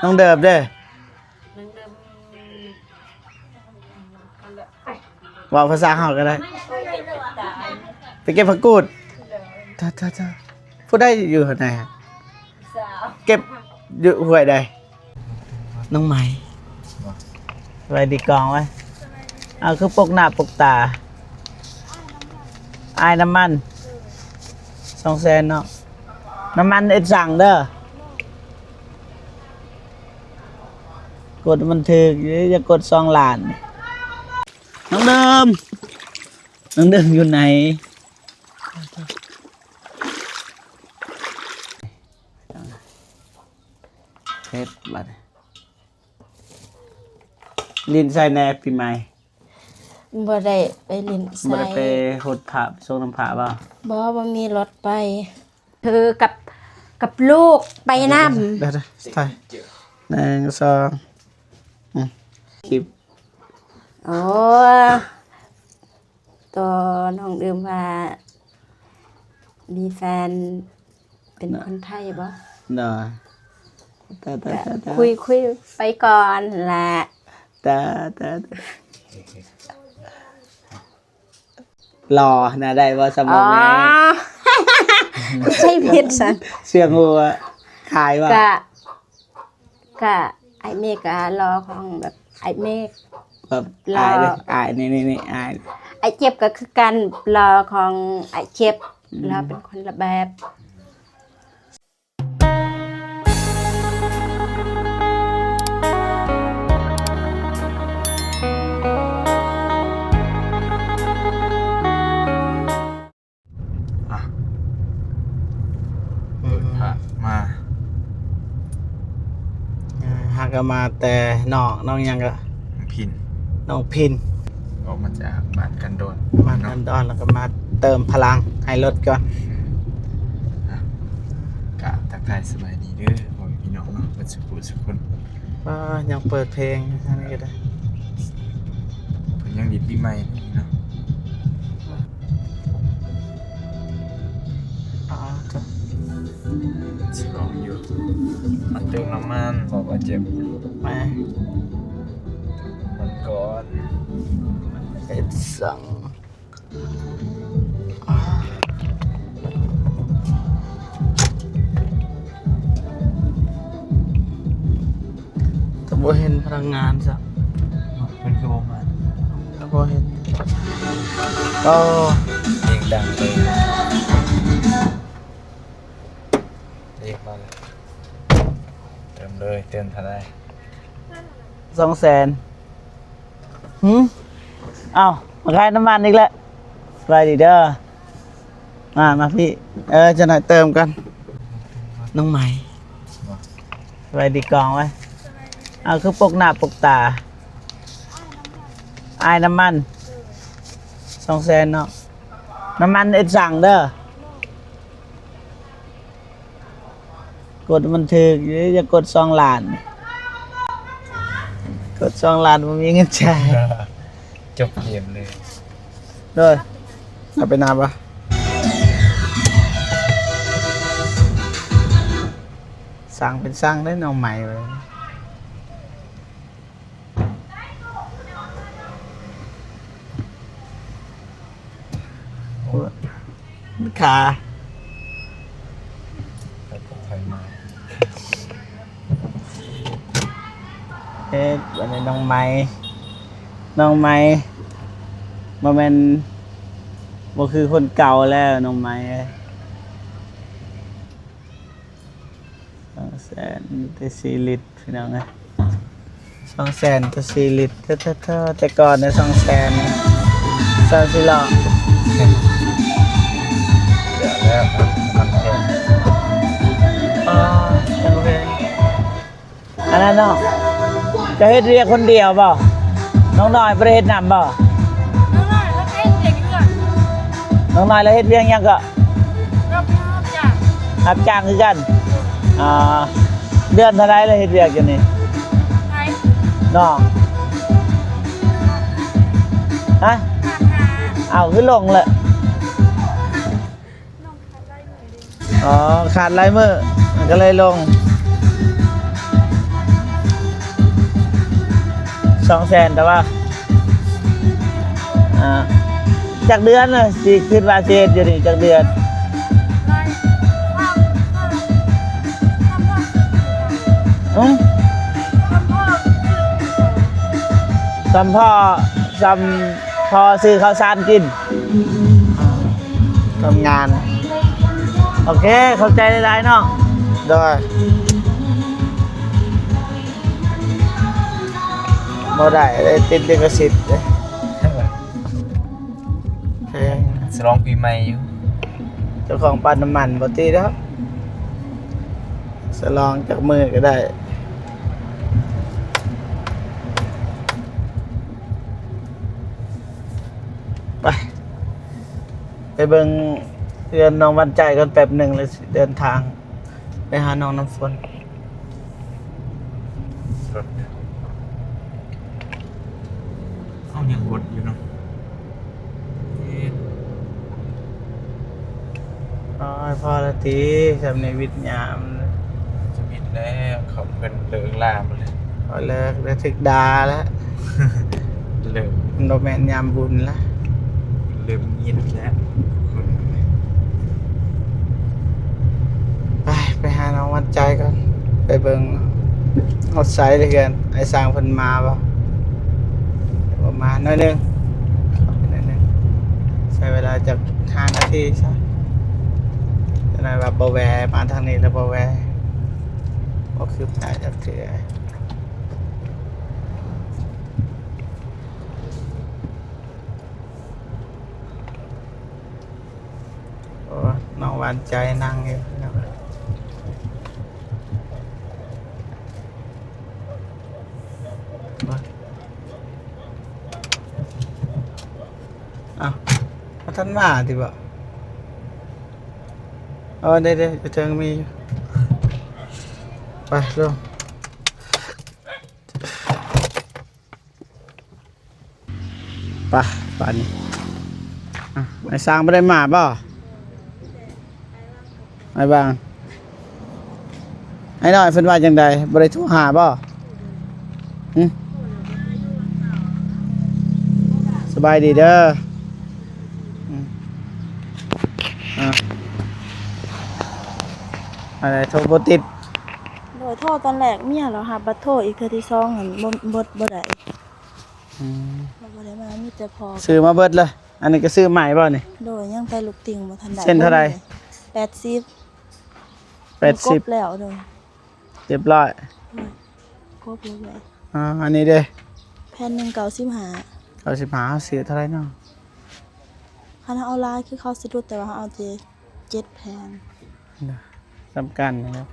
น้องเดิมเด้อว่าภาษาเฮาก็ได้ไปเก็บผักกูดเธอพูดได้อยู่ไหนเก็บอยู่ห้วยใดน้องไหมไว้ดีกองไว้เอาคือปกหน้าปกตาอายน้ำมัน200,000เนาะน้ำมันเอ็ดสั่งเด้อกดมันถึกอย่ากด2 ล้านน้องเดิมอยู่ไหนเฮ็ดบัดลินใส่แหน่ปีใหม่บ่ได้ไปลินใส่บ่ได้ไปหดผ้าส่งน้ำผ้าบ่บ่มีรถไปคือกับลูกไปนำเดี๋ยวถ่าย1 2คลิปโอ้ตัวน้องดื่มว่ามีแฟนเป็นคนไทยบ่เนาะคุยไปก่อนแหละแต่รอนะได้ว่าสมองนี้ใช่ผิดสันเชื่องูขายว่กะไอเมฆกะรอของแบบไอเมฆแบบอายเลยอายนี่อายไอเจ็บก็คือการรอของไอเจ็บเราเป็นคนละแบบมาหากมาแต่น้องยังก็น้องพินออกมาจากบ้านกันโดนแล้วก็มาเติมพลังให้รถก่อนกะทักทายสบายดีเด้อพ่อพี่น้องเนาะบัดสุขสุขคนยังเปิดเพลงอันนี้ก็ได้เพิ่นยังดีปีใหม่นี่เนาะสลองอยู่มันเติมน้ำมันบอกว่าเจ็บมามันก่อนเอ็ดสั่งแต่บ่เห็นพนักงานสักเป็นคือบ่มาบ่เห็นก็เพลงดังเลยเรียกมาเลยเติมเท่าไหร่200,000อ้าวมาขายน้ำมันอีกแล้วไปดิเด้อมาพี่จะหน่อยเติมกันน้องไหมไปดีกองไว้เอาคือปกหน้าปกตาอายน้ำมัน200,000เนาะน้ำมันเอ็ดสั่งเด้อกดมันถึกอย่ากด2 ล้านกด2 ล้านมันมีเงินจ่ายจบเกมเลยด้วยเอาไปนาปะสั่งเป็นสั่งได้น้องใหม่เลยขาวันนี้น้องไม้บ่แม่นบ่คือคนเก่าแล้วน้องไม้200,000แต่4 ลิตรพี่น้องไง200,000แต่4 ลิตรแต่ก่อนเนี่ย200,000สิล้อเดี๋ยวแล้วมันแพงจังเลยอันนั้นเนาะจะเฮ็ดเรียกคนเดียวบ่น้องน้อยบ่ได้เฮ็ดนำบ่น้องน้อยแล้วเฮ็ดเรียงยังก็รับจ้างคือกันเดือนเท่าไรเลยเฮ็ดเรียกอยู่นี่น้องฮะเอาขึ้นลงเลยขาดลายมือมันก็เลยลง 200,000แต่ว่าจากเดือนเลยสิขึ้นว่าเจ็ดอยู่นี่จากเดือนซัมพ่อซื้อข้าวสารกินทำงานโอเคเข้าใจได้เนาะด้วยบ่ได้ติดลิขสิทธิ์สลองปีใหม่อยู่ เจ้าของปั๊มน้ำมันบ่ตีแล้วสลองจากมือก็ได้ไปเบิ่งเรือนน้องวันใจกันแป๊บหนึ่งเลยเดินทางไปหาน้องน้ำฝนเอายังกดอยู่เนาะ พ่อละทีสำในวิทยาม จะบินแล้วเขาเป็นเลิกลามเลย พอเลิกได้ถึกดาแล้ว เลิก โนแมนยามบุญแล้ว เริ่มยินแล้ว ไปหาน้องวันใจก่อนไปเบิ่งฮอดไซด์เลยกันไอ้สร้างเพิ่นมาบ่ประมาณน้อยหนึงใช้เวลาจาก5 นาทีใช่จะได้ว่าบ่แวะมาทางนี้แล้วบ่แวะบ่คืบหน้าจักเทื่อโอ้น้องหวานใจนั่งอยู่นะอ้าวท่านมาดิบ่เด้จะเทิงมีอยู่ไปลงป่านนี้ไอ้สร้างไม่ได้มาบ่ไอ้บางไอ้น้อยเพิ่นว่าจังใดบ่ได้โทรหาบ่สบายดีเด้ออะไรโทรบ่ติด โดยโทษตอนแรกเมียเหรอค่ะบัดโทษอีกเทื่อที่2หั่นบ่ได้เราบ่ได้มามีแต่พอ ซื้อมาเบิดเลยอันนี้ก็ซื้อใหม่บ่นี่ โดยยังแต่ลูกติ่งบ่ทันได้ เส้นเท่าไหร่ 80 กบแล้วโดย เรียบร้อย กบแล้ว อันนี้เด้ แผ่นหนึง95 95ซื้อเท่าไหร่เนาะ คันเอาลายคือเขาสะดุดแต่ว่าเขาเอาแต่7แผ่น สำคัญนะครับ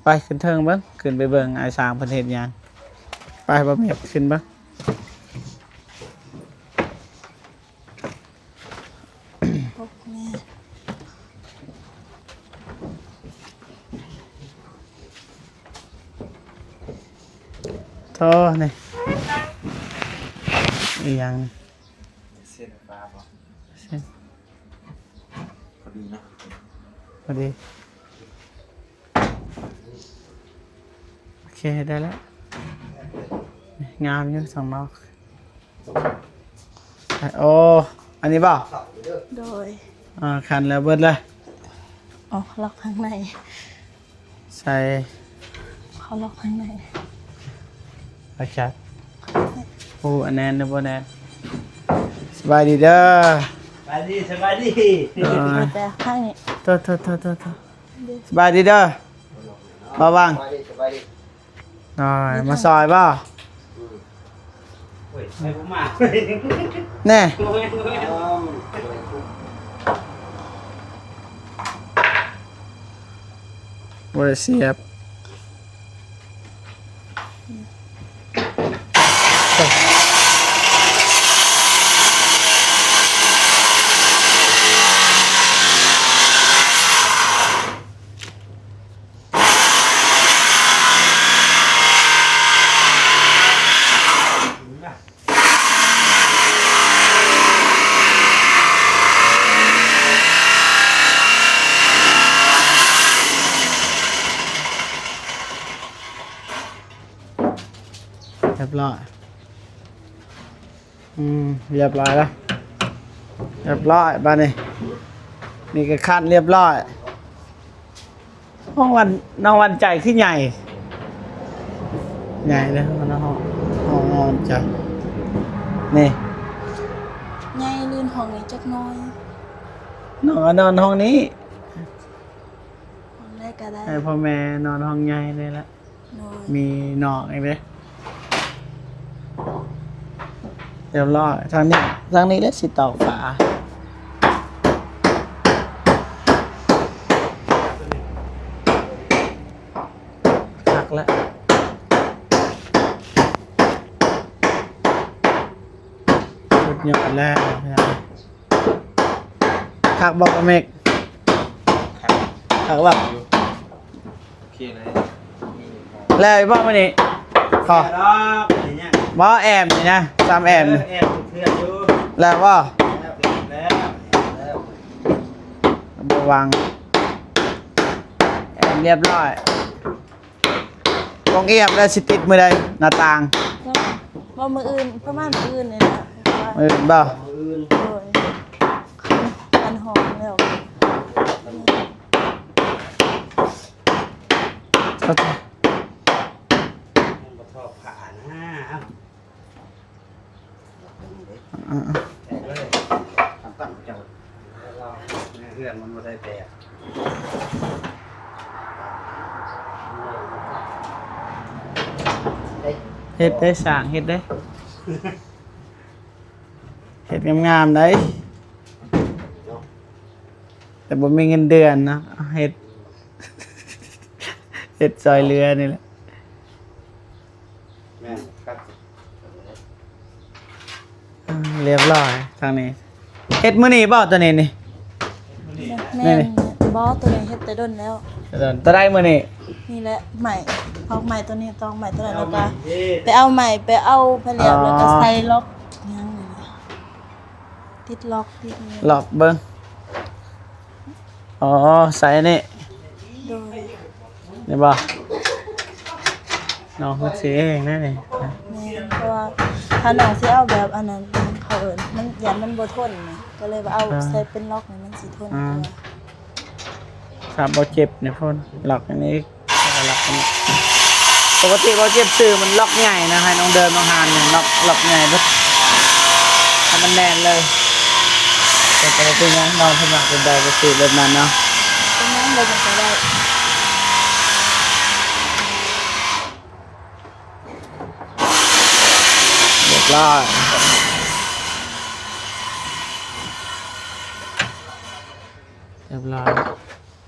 ไปขึ้นเทิงเบิ่งขึ้นไปเบิ่งไอ้สร้างเพิ่นเฮ็ดหยังไปบ่แม่นขึ้นเบิ่งพบแม่ โทนี่อีหยังนี่ เส้นฟ้าป่ะ เส้น พอดีเนาะ พอดีโอเคได้แล้วงามอยู่สองนอกโอ้อันนี้เปล่า โดย คันแล้วเบิดเลย อ๋อล็อกข้างใน ใส่ เขาล็อกข้างใน อาชัดโอ้อันแนนเด้อบ่แนนสบายดีเด้อ สบายดีสบายดี แต่ข้างนี้ โทษสบายดีเด้อบ่ว่างมาซอยบ่ เฮ้ยไม่ผมมา แน่บ่ได้เสียบเรียบร้อย เรียบร้อยแล้วเรียบร้อยบ้านนี้นี่ก็คัดเรียบร้อยห้องวันน้องวันใจขึ้นใหญ่ใหญ่เลยห้องวันใจนี่ ใหญ่ลื่นห้องนี้จักหน้อย น้องก็นอนห้องนี้ ห้องได้ก็ได้ ให้พ่อแม่นอนห้องใหญ่เลยละ โดย มีนอกอีกเลยเรียบร้อยทางนี้แล้วสิตอกฝาหักแล้วสุดยอดแล้วหักบอกอเมกหักแบบ โอเคเลย แล้วไอ้บอกมานี่พอ ดอกเนี่ย บ่แอมนี่นะ3แอมนี่ แอบเพื่อนอยู่ แล้วบ่ แล้ว บ่วางแอมเรียบร้อยกองเอียบแล้วสิติดมื้อใดหน้าต่าง ก็บ่มื้ออื่นประมาณมื้ออื่นนี่นะ มื้อบ่ อื่น โดยคันห้องแล้ว โอเค บ่ชอบผ่านห้า อ่า แตกเลยตั้งเจ้าเราเพื่อนมันบ่ได้แตก เฮ็ดได้สร้างเฮ็ดได้เฮ็ดงามๆได้แต่บ่มีเงินเดือนนะเอาเฮ็ด เฮ็ดซอยเรือนี่แหละ แม่นครับ เรียบร้อยทางนี้เฮ็ดมื้อนี้บ่ตัวนี้นี่ แม่นบ่ตัวนี้เฮ็ดแต่ดนแล้ว ตัวได้มื้อนี้ นี่แหละใหม่พอกใหม่ตัวนี้ตองใหม่ตัวนั้นแล้วก็ไปเอาใหม่ไปเอาผลิตแล้วก็ใส่ล็อกยังนี่ติดล็อกติดนี่ หลอกเบิ่งอ๋อใส่นี่ โดย นี่บ่น้องเฮ็ดสิเองนั่นนี่ แม่เพราะว่าถ้าน้องสิเอาแบบอันนั้นเขาเอิ้นมันยันมันบ่ทนนี่ก็เลยว่าเอาใส่เป็นล็อกนี่มันสิทนกว่า ครับบ่เจ็บเนี่ยพ่นหลอกอันนี้แล้วก็หลอกอันนี้ปกติบ่เจ็บซื้อมันล็อกใหญ่นะให้น้องเดินน้องหานเนี่ยล็อกใหญ่เบิดให้มันแน่นเลยแต่ก็บ่เป็นหยังนอนสมัครเป็นได้ก็ซื้อแบบนั้นเนาะ เป็นยังเลยมันก็ได้ เรียบร้อยเรียบร้อย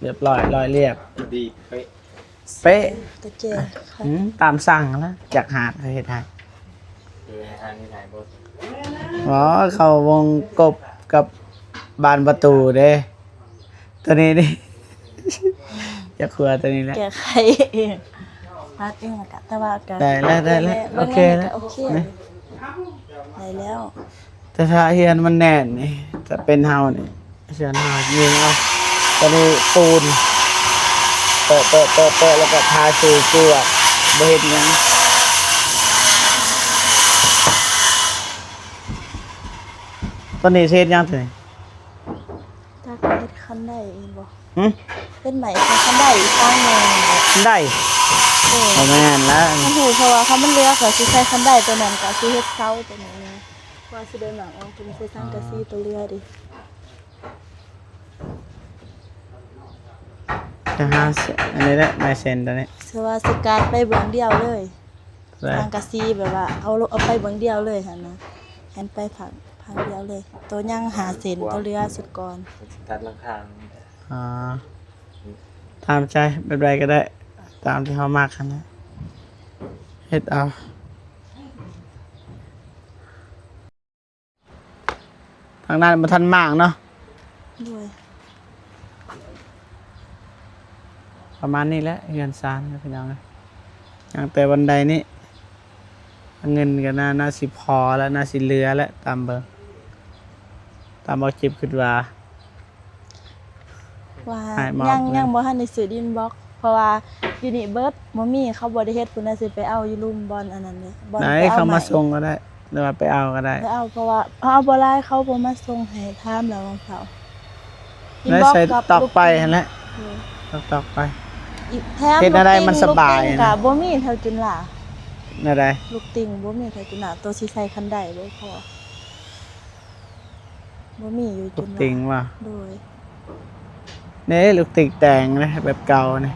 เรียบร้อยร้อยเรียบ ดีเป๊ะ เป๊ะ ตะเจงค่ะ ตามสั่งแล้วจากหาดเฮ็ดให้ คือทางนี้ถ่ายบท อ๋อเข้าวงกบกับบานประตูเด้ตัวนี้นี่ จะครัวตัวนี้แหละ แก้ไขเองรัดเองอะกะแต่ว่าก็ ได้แล้วโอเคแล้ว โอเคได้แล้ว แต่ถ้าเฮียนมันแน่นนี่จะเป็นเฮานี่เชิญเฮายิงเอาตัวนี้ปูนเปะแล้วก็ทาสีเกลือบ่เฮ็ดหยังตัวนี้เฮ็ดหยังตัวนี้ ถ้าเฮ็ดคันได้เองบ่ หึ เป็นใหม่คันได้อีกข้างหนึง ได้ เออ บ่แม่นแล้ว มันหูเพราะว่าเขามันเลือกก็สิใช้คันได้ตัวนั้นก็สิเฮ็ดเซาตัวนี้นะว่าสิเดินหนังออกเป็นใช้สังกะสีตัวเรือดิ จะหาอันนี้แหละลายเซ็นตัวนี้ สว่าสิการไปเบื้องเดียวเลย ได้ สังกะสีแบบว่าเอาไปเบื้องเดียวเลยหั่นนะแฮนไปผังเดียวเลย ตัวยังหาเส้นตัวเรือสุดก่อน ตัดหลังคาง อ๋อตามใจแบบไรก็ได้ ตามที่เขามากคันนะเฮ็ดเอาทางนั้นมันทันมากเนาะ ด้วย ประมาณนี้แหละเงินซานนะพี่น้องนะอย่างแต่วันใดนี้เงินก็น่าสิพอแล้วน่าสิเหลือแล้วตามเบอร์ตามเอาจิบขึ้นว่า ว่า หายหมอก ยัง เลย ยังบ่ทันได้ซื้อดินบล็อก เพราะว่าอยู่นี่เบิดบ่มีเขาบ่ได้เฮ็ดพุ่นน่ะสิไปเอาอยู่ลุมบอลอันนั้นเลยบอล ไหน ไป เขา ให มาส่งก็ได้ หรือว่าไปเอาก็ได้ ไปเอาเพราะว่าเอาบ่ได้เขาบ่มาส่งให้ถามแล้ววันเสาร์ แล้วใส่ตอกไปหั่นแหละ เออ ตอกไป อีกแถม เฮ็ดอะไรมันสบาย ลูกติ่ง นะ ก็บ่มีเท่าจุนหล่า นั่นได้ ลูกติ่งบ่มีเท่าจุนหล่าตัวสิใส่คันใดบ่พอบ่มีอยู่ ลู จุ ก นหล่า ติงว่า โดย นี่ลูกติงแต่งนะแบบเก่านี่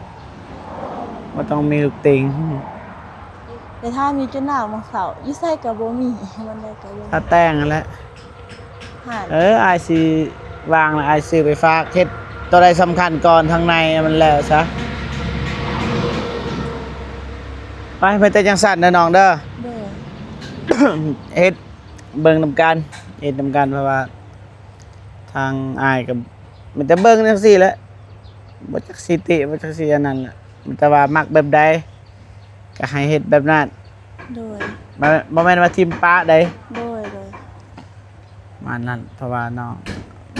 บ่ต้องมีลูกติง แต่ถ้ามีจุนหล่าวันเสาร์อยู่ใส่ก็บ่มีวันใดก็บ่ ถ้าแต่งนั่นแหละ หา อายสิวางแล้วอายซื้อไปฝากเฮ็ดตัวใดสำคัญก่อนทางในมันแล้วซะไปแต่จังสั่นเด้อน้องเด้อ โดย เฮ็ดเบิ่งนำกันเฮ็ดนำกันเพราะว่า ทางอายกับมันจะเบิ่งจังซี่แหละบ่จักสิติบ่จักสิอันนั้นแหละมันแต่ว่ามักแบบใดก็ให้เฮ็ดแบบนั้น โดย บ่แม่นว่าทิมปะใด โดย ประมาณนั้นเพราะว่าน้อง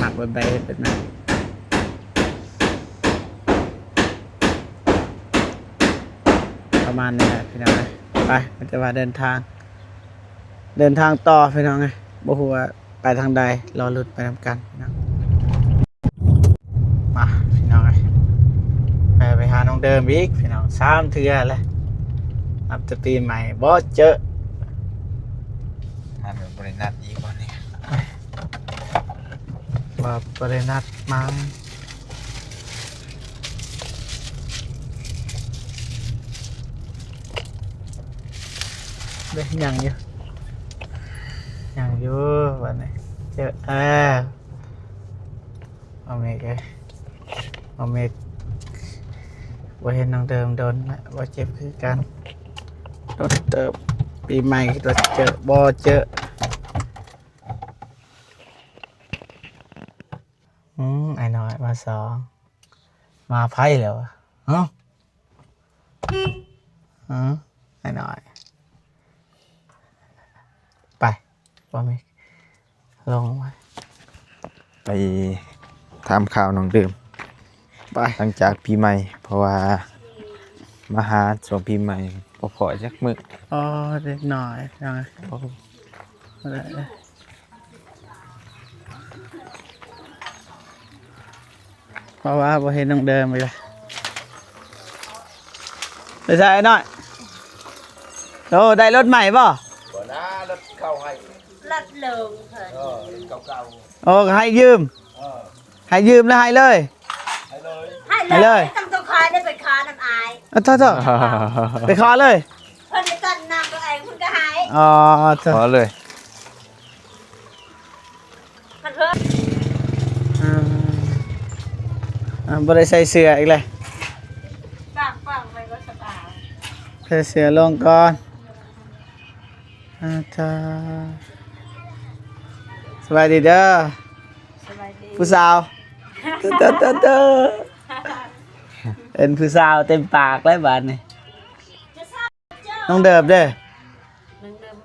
มักแบบใดเฮ็ดแบบนั้นประมาณนี้แหละพี่น้องเอ้ยไปมันจะว่าเดินทางต่อพี่น้องเอ้ยบ่ฮู้ว่าไปทางใดรอลุ้นไปนำกันพี่น้องมาพี่น้องเอ้ยไปหาน้องเดิมอีกพี่น้อง3เทื่อแล้วนับแต่ปีใหม่บ่เจอ มาเป็นบริษัทอีกวันนี้ ว่าบ่ได้นัดมาเด้ยังอยู่วันนี้เจอเอาเมกเลยเอาเมกว่าเห็นน้องเดิมโดนนะว่าเจ็บคือกันโดนเติบปีใหม่เราเจอบ่เจอไอ้น้อยมาสองมาไพ่แล้วอะไอ้น้อยไปว่าเมกลงมา ไปทำข่าวน้องเดิม ไป หลังจากปีใหม่ เพราะว่ามาหาช่วงปีใหม่พอจักมื้อ อ๋อเด็กหน่อยยังไงเพราะว่าบ่เห็นน้องเดิมไปเลยไปใส่หน่อยโอ้ได้รถใหม่ป่ะ ลัดเลิงเพิ่น โอ้ให้ยืมให้ยืมแล้วให้เลย ให้เลย ต้องต้องคายได้ไปคาน้ำอาย โทษไปขอเลย เพิ่นได้ตันน้ำตัวเองเพิ่นก็หาย อ๋อโทษ พอเลย มันเพิ่น บ่ได้ใส่เสื้ออีกเลย ฟังไปก็สบาย ใส่เสื้อลงก่อนจ้าสบายดีเด้อ สบายดี ผู้สาวเต้อเป็นผู้สาวเต็มปากเลยบาดนี่น้องเดิมเด้อ นึงเดิม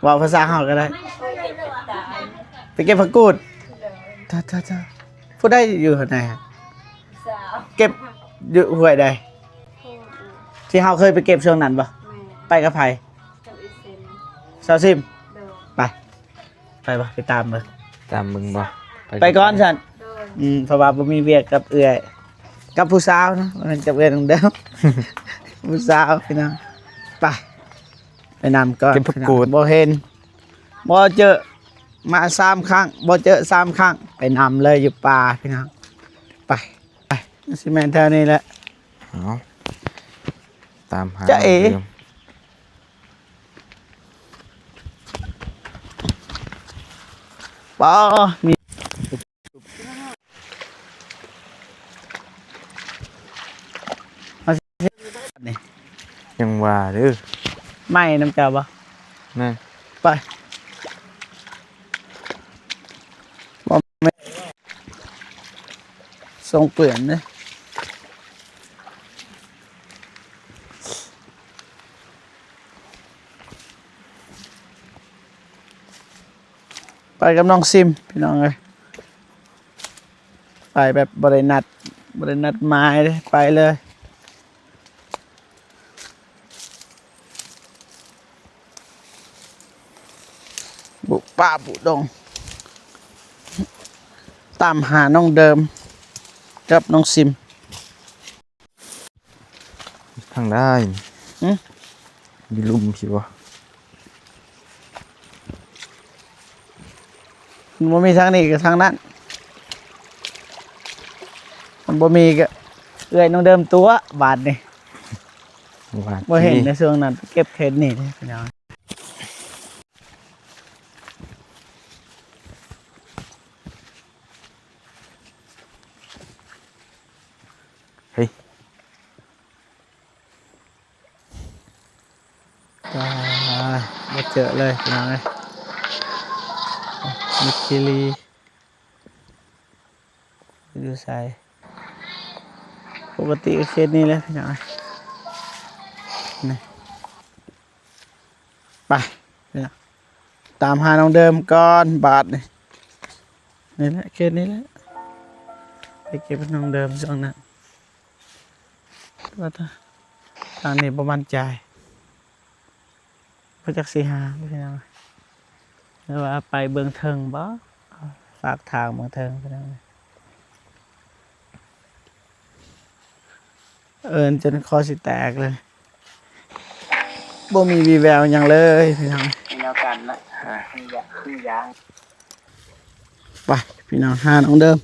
ว่าภาษาเฮาก็ได้ ตาย ไปเก็บผักกูดเธอพูดได้อยู่ไหนฮะ สาว เก็บอยู่ห้วยใดที่เฮาเคยไปเก็บช่วงนั้นปะ แม่ ไปกับไผ กับอีเซน ซาวซิม เดิม ไปปะไปตามเลย ตามมึงบ่ ไปก่อนฉัน เดิม เพราะว่าบ่มีเวียกกับเอื้อยกับผู้สาวนะมันกับเอื้อยตรงเดิม ผู้สาวพี่น้องไปนำก่อน เก็บผักกูด บ่เห็นบ่เจอมา3ครั้งบ่เจอ3ครั้งไปนำเลยอยู่ป่าพี่น้องไปสิแม่นแถวนี้แหละ เอาตามหา จ๊ะเอ๋ น้องดิม บ่มีมาสินี่ ยังว่าเด้อ ไม่น้ำเจ้าบ่ นั่น ไปบ่แม่ส่งเปลี่ยนเด้อไปกับน้องซิมพี่น้องเอ้ยไปแบบบรินัดหมายเลยไปเลย ป่าปุดงตามหาน้องเดิมกับน้องซิม ทางได้ หืม มีลุมสิวะ มันบ่มีทางนี้กับทางนั้นมันบ่มีก็เอื้อยน้องเดิมตัวบาทนี่ ว่า บ่เห็น ที่ ในช่วงนั้นเก็บเห็ดนี่เด้อพี่น้อง เฮ้ย ตายบ่เจอเลยพี่น้องเอ้ยมิคิรีอยู่ไสปกติก็เขตนี้แหละพี่น้องเอ้ยนี่ไปพี่น้องตามหาน้องเดิมก่อนบาทนี่นี่แหละเขตนี้แหละไปเก็บน้องเดิมช่วงนั้นว่าถ้าทางนี้บ่มั่นใจพระจักสิหาพี่น้องหรือว่าไปเบิ่งเทิงบ่ฝากทางเบิ่งเทิงพี่น้องเอิ้นจนคอสิแตกเลยบ่มีวีแววหยังเลยพี่น้อง แนวกันนะคือยาง ไปพี่น้องหาน้องเดิม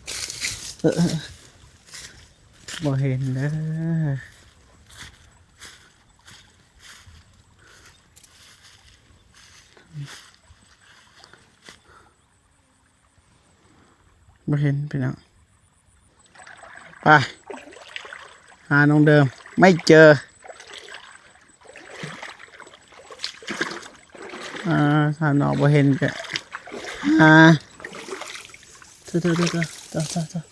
บ่เห็นเด้อบ่เห็นพี่น้องไปหาน้องเดิมไม่เจอถ้าน้องบ่เห็นก็เถอะ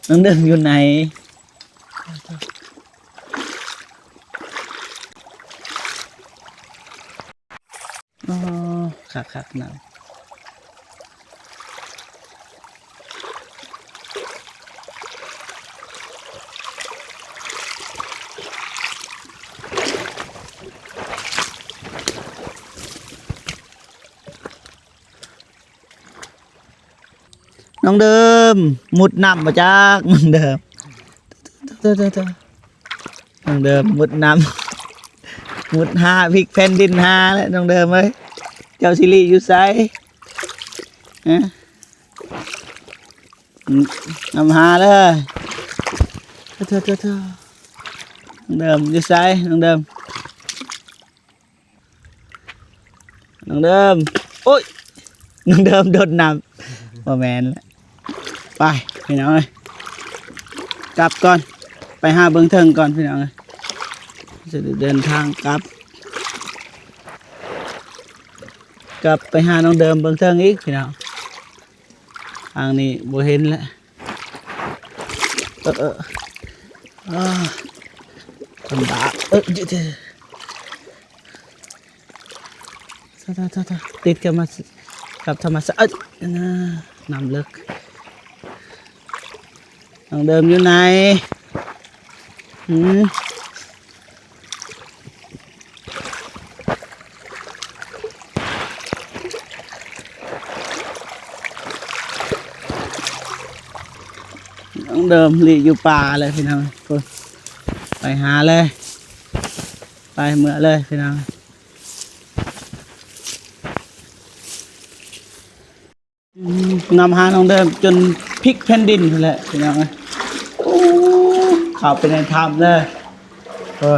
น้องเดิมอยู่ไหนอ๋อคักๆนะน้องเดิมมุดน้ำมาจากน้องเดิมน้องเดิมมุดน้ำมุดหาพริกแผ่นดินหาแล้วน้องเดิมเอ้ยเจ้าซิริอยู่ไสฮะนำหาเลยเถอะน้องเดิมอยู่ไสน้องเดิมโอ้ยน้องเดิมโดดน้ำบ่แม่นแล้วไปพี่น้องเอ้ยกลับก่อนไปหาเบิ่งเทิงก่อนพี่น้องเอ้ยจะได้เดินทางกลับไปหาน้องเดิมเบิ่งเทิงอีกพี่น้องทางนี้บ่เห็นแล้วลำบากติดกันมากับธรรมชาติน้ำลึกน้องเดิมอยู่ไหนน้องเดิมหลีอยู่ป่าเลยพี่น้องไปหาเลยไปเมื่อเลยพี่น้องนำหาน้องเดิมจนพลิกแผ่นดินไปเลยพี่น้องโอ้เข้าไปในถ้ำเลยตัว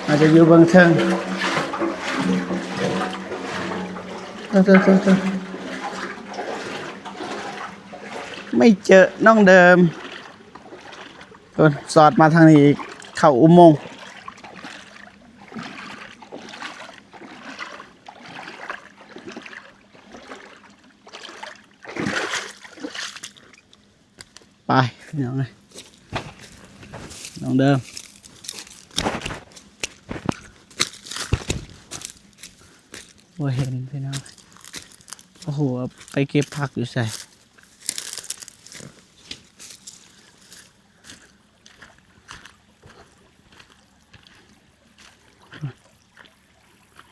อาจจะอยู่เบางเทิงไม่เจอน้องเดิมสอดมาทางนี้เข้าอุโมงค์ไปน้องเลยน้องเดิม บ่เห็นพี่น้องโอ้โหไปเก็บผักอยู่ใส่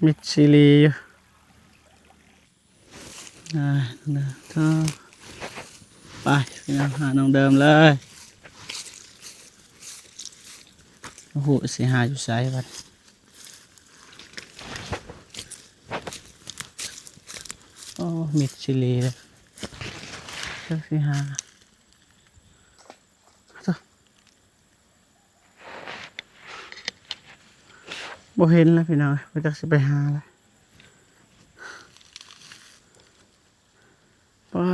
มิดซิลีอยู่นะก็ไปพี่น้องหาน้องเดิมเลยโอ้โหสิหาอยู่ใส่บัดโอ้มิดซิลีเลยเจ้าสิหาบ่เห็นแล้วพี่น้องไปจักสิไปหาแล้วว้า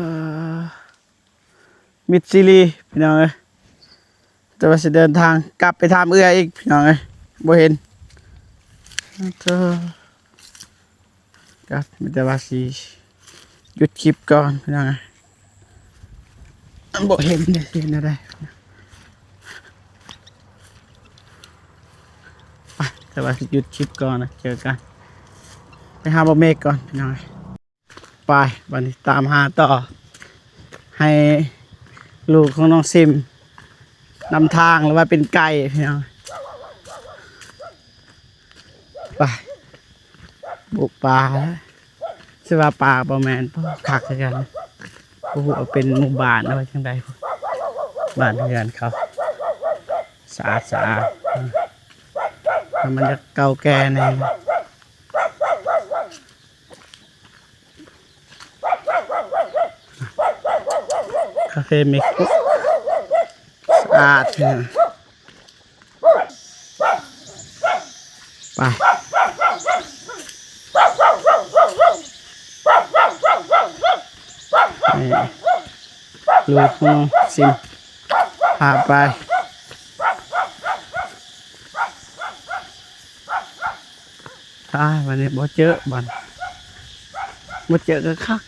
มิดซิลีพี่น้องเอ้ยจะว่าสิเดินทางกลับไปทำเอื้ออีกพี่น้องเอ้ยบ่เห็นเจ้าก็มีแต่ว่าสิหยุดคลิปก่อนพี่น้องเอ้ยบ่เห็นได้สิได้แต่ว่าหยุดคลิปก่อนนะเจอกันไปหาบ่เมฆก่อนพี่น้องไปวันนี้ตามหาต่อให้ลูกของน้องซิมนำทางหรือว่าเป็นไก่พี่น้องไปบุกป่าแล้วชื่อว่าป่าบ่แมนพ่อคักกันโอ้โหเป็นหมู่บ้านอะไรจังใดบ้านเรือนเขาสะอาดมันจะเก่าแก่ในคาเฟ่มิกสะอาดไปลูกน้องซิมพาไปวันนี้บ่เจอบันบ่เจอก็คัก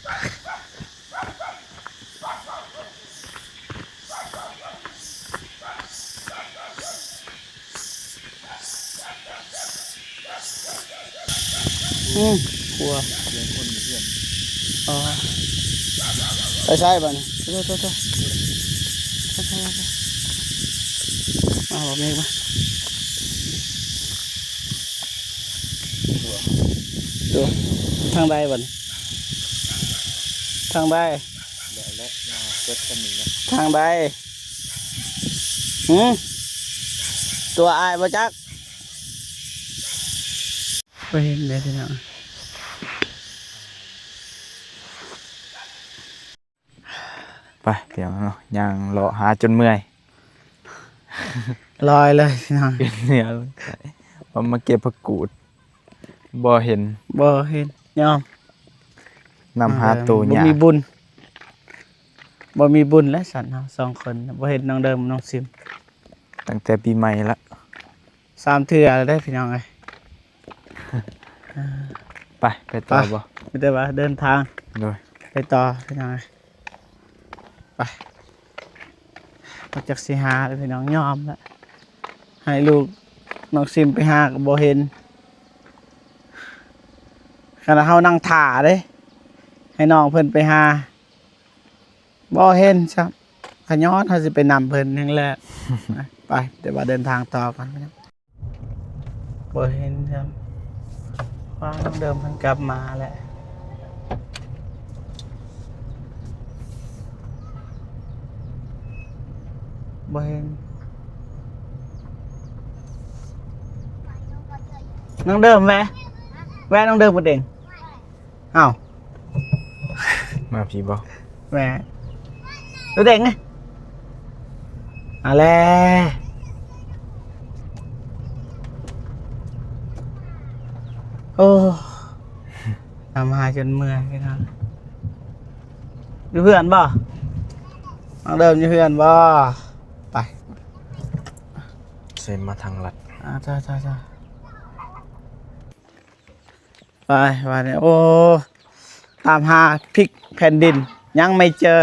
กลัวเลี้ยงคนเพื่อนอ๋อใช่บันโทษมาบอกเมฆมาดูทางใดบันทางใดทางใดตัวอายบ่จักไปเห็นได้ที่ไหนไปเดี๋ยวเนาะย่างเลาะหาจนเมื่อย ลอยเลยพี่น้อง เป็นเนี่ยว่ามาเก็บผักกูดบ่เห็น บ่เห็นยอม นำหาตัว บ่ ยาก มีบุญบ่มีบุญและสันเฮาสองคนบ่เห็นน้องเดิมน้องซิม ตั้งแต่ปีใหม่ละ 3เทื่อแล้วได้พี่น้องเอ้ย ไปต่อบ่ มีแต่ว่าเดินทาง โดย ไปต่อพี่น้องเอ้ยไปออกจากสิหาแล้วพี่น้องยอมแล้วให้ลูกน้องซิมไปหาก็บ่เห็นขณะเฮานั่งถ่าเด้ให้น้องเพิ่นไปหาบ่เห็นครับขย้อนเฮาสิไปนำเพิ่นนั่นแหละ ไปเดี๋ยวว่าเดินทางต่อกันนะครับบ่เห็นครับว่าน้องเดิมเพิ่นกลับมาแล้วบ่เห็นน้องเดิมแวะน้องเดิมบ่เด้งอ้าว มาพี่บ่ แหมตัวเด็กไงอะไรโอ้ทำหาจนเมื่อยพี่น้องอยู่เพื่อนบ่น้องเดิมอยู่เพื่อนบ่ไป เซ็นมาทางลัด จ้าไปเนี่ยโอ้ตามหาพริกแผ่นดินยังไม่เจอ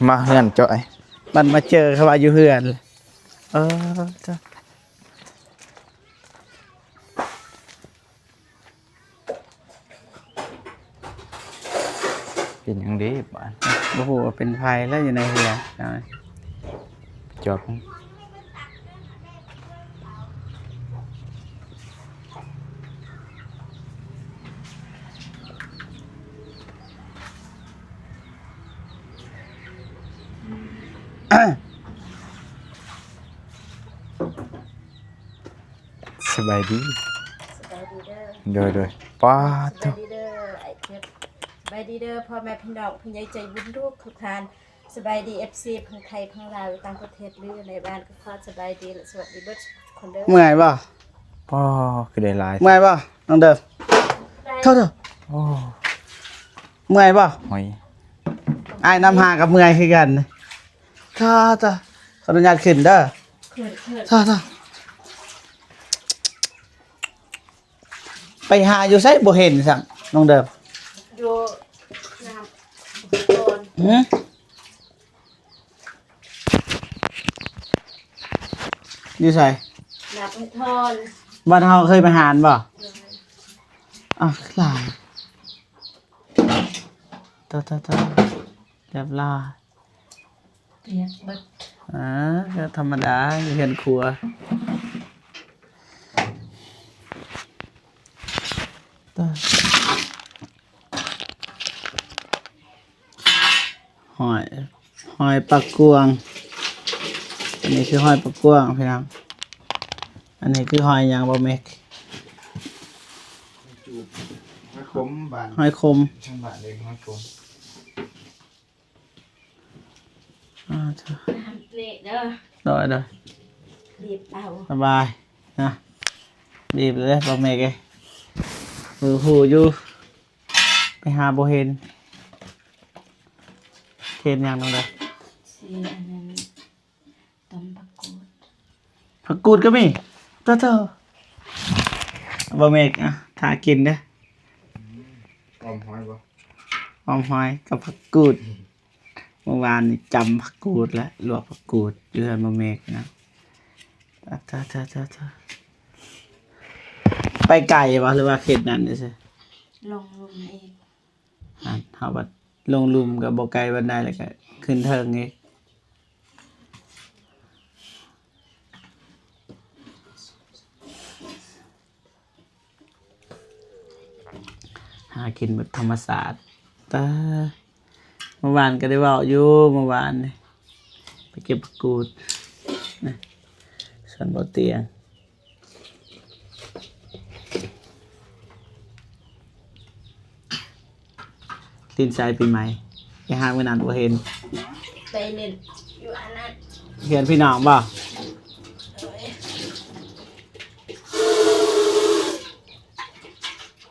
มาเฮือนจ้อย มันมาเจอเขาว่าอยู่เฮือนจ้า เป็นหยังเด้บ้าน โอ้โหเป็นไฟแล้วอยู่ในเรือเอา จอบ สบายดี สบายดีเด้อ โดยป้า ส ทุ บายดีเด้อไอ้เจ็บสบายดีเด้อพ่อแม่พี่น้องพี่ใหญ่ใจบุญทุกท่านสบายดี FC ทั้งไทยทั้งลาวต่างประเทศหรือในบ้านก็ขอสบายดีและสวัสดีเบิดคนเด้อ เมื่อยป่ะ ป้าคือได้หลาย เมื่อยป่ะน้องเดิมเท่า โอ้ เมื่อยป่ะ หอย ไอ้น้ำหากับเมื่อยคือกันท่าขออนุญาตขึ้นเด้อ เขิน ท่าไปหาอยู่ไสบ่เห็นสั่งน้องเดิม อยู่น้ำโดน หืออยู่ไส น้ำทอน บ้านเฮาเคยไปหารบ่อ่ะหลายตาเรียบร้อย เปียกเบิด ก็ธรรมดาอยู่เห็นครัวหอยปลากวง อันนี้คือหอยปลากวงพี่น้องอันนี้คือหอยยางบะเม็ก มาคมบ้าน หอยคม ช่างบ้านเลยมาคม น้ำเละเด้อ ได้ รีบเอา สบายนะบีบเลยบะเม็กเลยหูอยู่ไปหาโบเห็นเห็นยังน้องเด้อ สีอันนั้นต้มผักกูด ผักกูดก็มีเจ้าบะเม็กอ่ะทากินเด้อ ออมหอยบ่ หอมหอยกับผักกูดเมื่อวานนี่จำผักกูดแล้วลวกผักกูดเดือนบะเม็กนะไปไก่ปะหรือว่าเขตนั้นนี่สิ ลงลุมเอง เฮาบัดลงลุมกับบ่ไกลบันไดแล้วก็ขึ้นเทิงอีกหากินแบบธรรมศาสตร์แต่เมื่อวานก็ได้เว้าอยู่เมื่อวานนี่ไปเก็บผักกูดนะส่วนบ่เตียงตีนสายปีใหม่ไปหามื้อนั้นบ่เห็น ไปเล่นอยู่อันนั้น เห็นพี่น้องบ่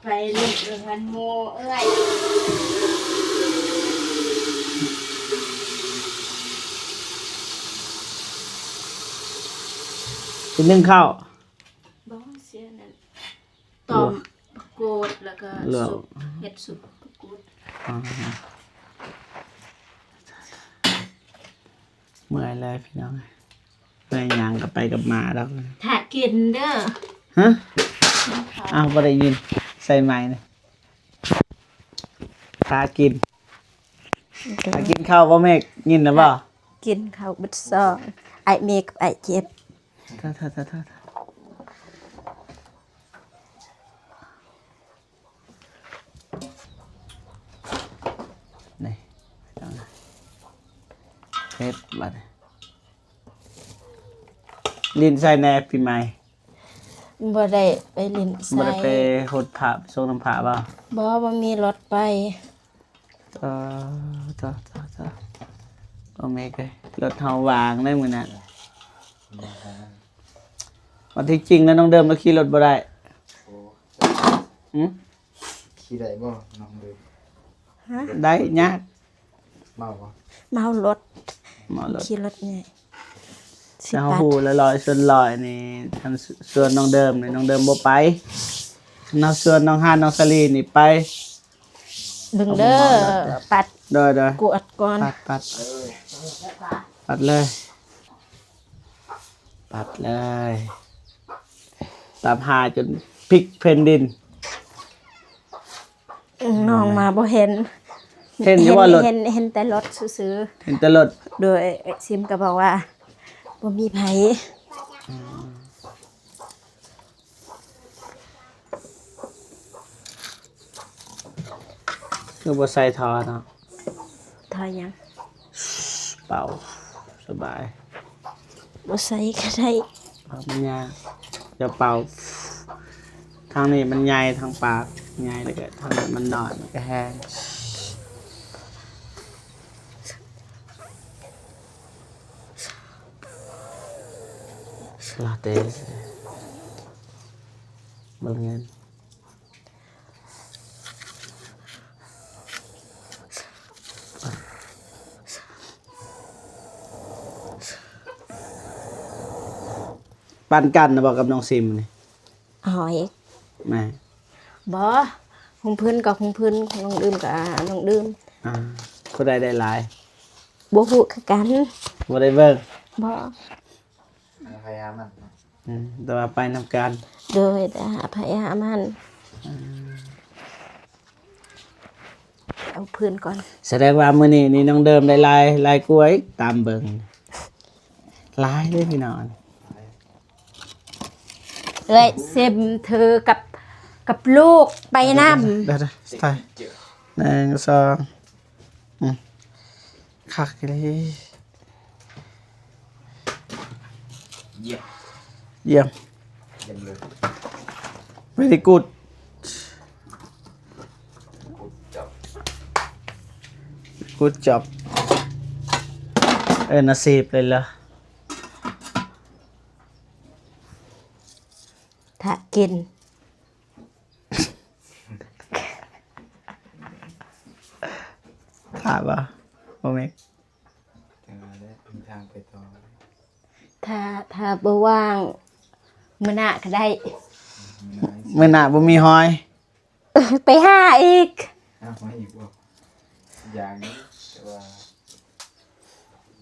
ไปเล่นเรือนโมเอ้ย กินนึ่งข้าว บ้องเสียนั่นต้มผักกูดแล้วก็ เหลือ สุปเห็ดสุปผักกูด เมื่อยเลยพี่น้องเมื่อยหยังกับไปกับมาแล้ว ถ้ากินเด้อ ฮะอ้าวบ่ได้ยินใส่ไม้นะพากินพากินข้าวบ่แม่ยินนะบ่ กินข้าวเบิดซองไอ้เมฆกับไอ้เจ็บ ท่านี่พี่น้องเฮ็ดบัดลินใส่แหนบพี่ไม้ บ่ได้ไปเล่น บ่ ไส ได้ไปหดผ้าไปส่งน้ำผ้าบ่ บ่มีรถไป ต่อโอเมกเลยรถเฮาวางได้มื้อนั้นวันที่จริงแล้วน้องเดิมเราขี่รถบ่ได้หืม ขี้ได้บ่น้องเด้อ ได้ยาก เมาบ่ เมารถ หมอรถ ขี่รถไงสิ เจ้า ปัด หูละลอยส่วนลอยนี่ทางส่วนน้องเดิมนี่น้องเดิมบ่ไปน้องส่วนน้องฮานน้องสลีนี่ไป เบิ่งเด้อปัด โดย กวดก่อน ปัดเลยปัดเลยตามหาจนพลิกแผ่นดิน น้องมาบ่เห็น เห็นอยู่ว่ารถ เห็นแต่รถซื้อ เห็นแต่รถ ๆโดยซิมก็บอกว่าบ่มีไผ คือบ่ใส่ทอเนาะ ทอยัง เป่าสบาย บ่ใส่ก็ได้ ปากมันยากจะเป่าทางนี้มันใหญ่ทางปากใหญ่แล้วก็ทางนี้มันน้อยมันก็แห้งลาเต้เบิ่งเงินปันกันนะบอกกับน้องซิมนี่ หอย แม่ บ่คงพื้นกับคงพื้นของน้องดื่มกับน้องดื่ม ผู้ใดได้หลาย บ่ฮู้คือกัน บ่ได้เบิ่ง บ่ พยายามมัน แต่ว่าไปนำกัน โดยแต่พยายามมันเอาพื้นก่อน แสดงว่ามื้อนี้นี่น้องเดิมได้ลายกล้วยตามเบิ่งหลายเด้อพี่น้อง เอ้ยเซมเธอกับลูกไปนำ ได้ๆถ่าย1 2คักเลย เยี่ยม เยี่ยม เยี่ยมเลย very good จับ good job นาซีบเลยเหรอ ถ้ากิน ขาดป่ะโอเมก จะมาได้เป็นทางไปต่อ ถ้าบ่ว่างมื้อหน้าก็ได้ มื้อหน้าบ่มีหอย ไปหาอีก มาอีกว่าอย่างนี้แต่ว่า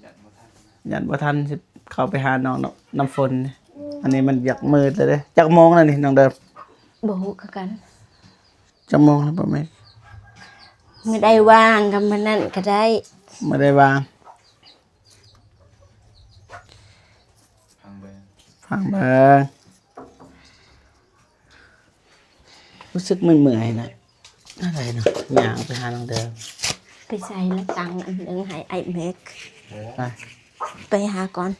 ยันบ่ทันยันบ่ทันสิเข้าไปหาน้องน้ำฝนนี่อันนี้มันอยากมืดเลยเด้จักโมงแล้วนี่น้องเดิม บ่ฮู้คือกัน จักโมงแล้วบ่แม่ มื้อใดว่างก็มื้อนั้นก็ได้ ไม่ได้วาง พังเบง ฟังเบิ่งรู้สึกเมื่อยๆนะอะไรเนาะย่างไปหาน้องเดิม ไปใส่ละตังอันหนึงให้ไอ้เมก ไป ไปหาก่อน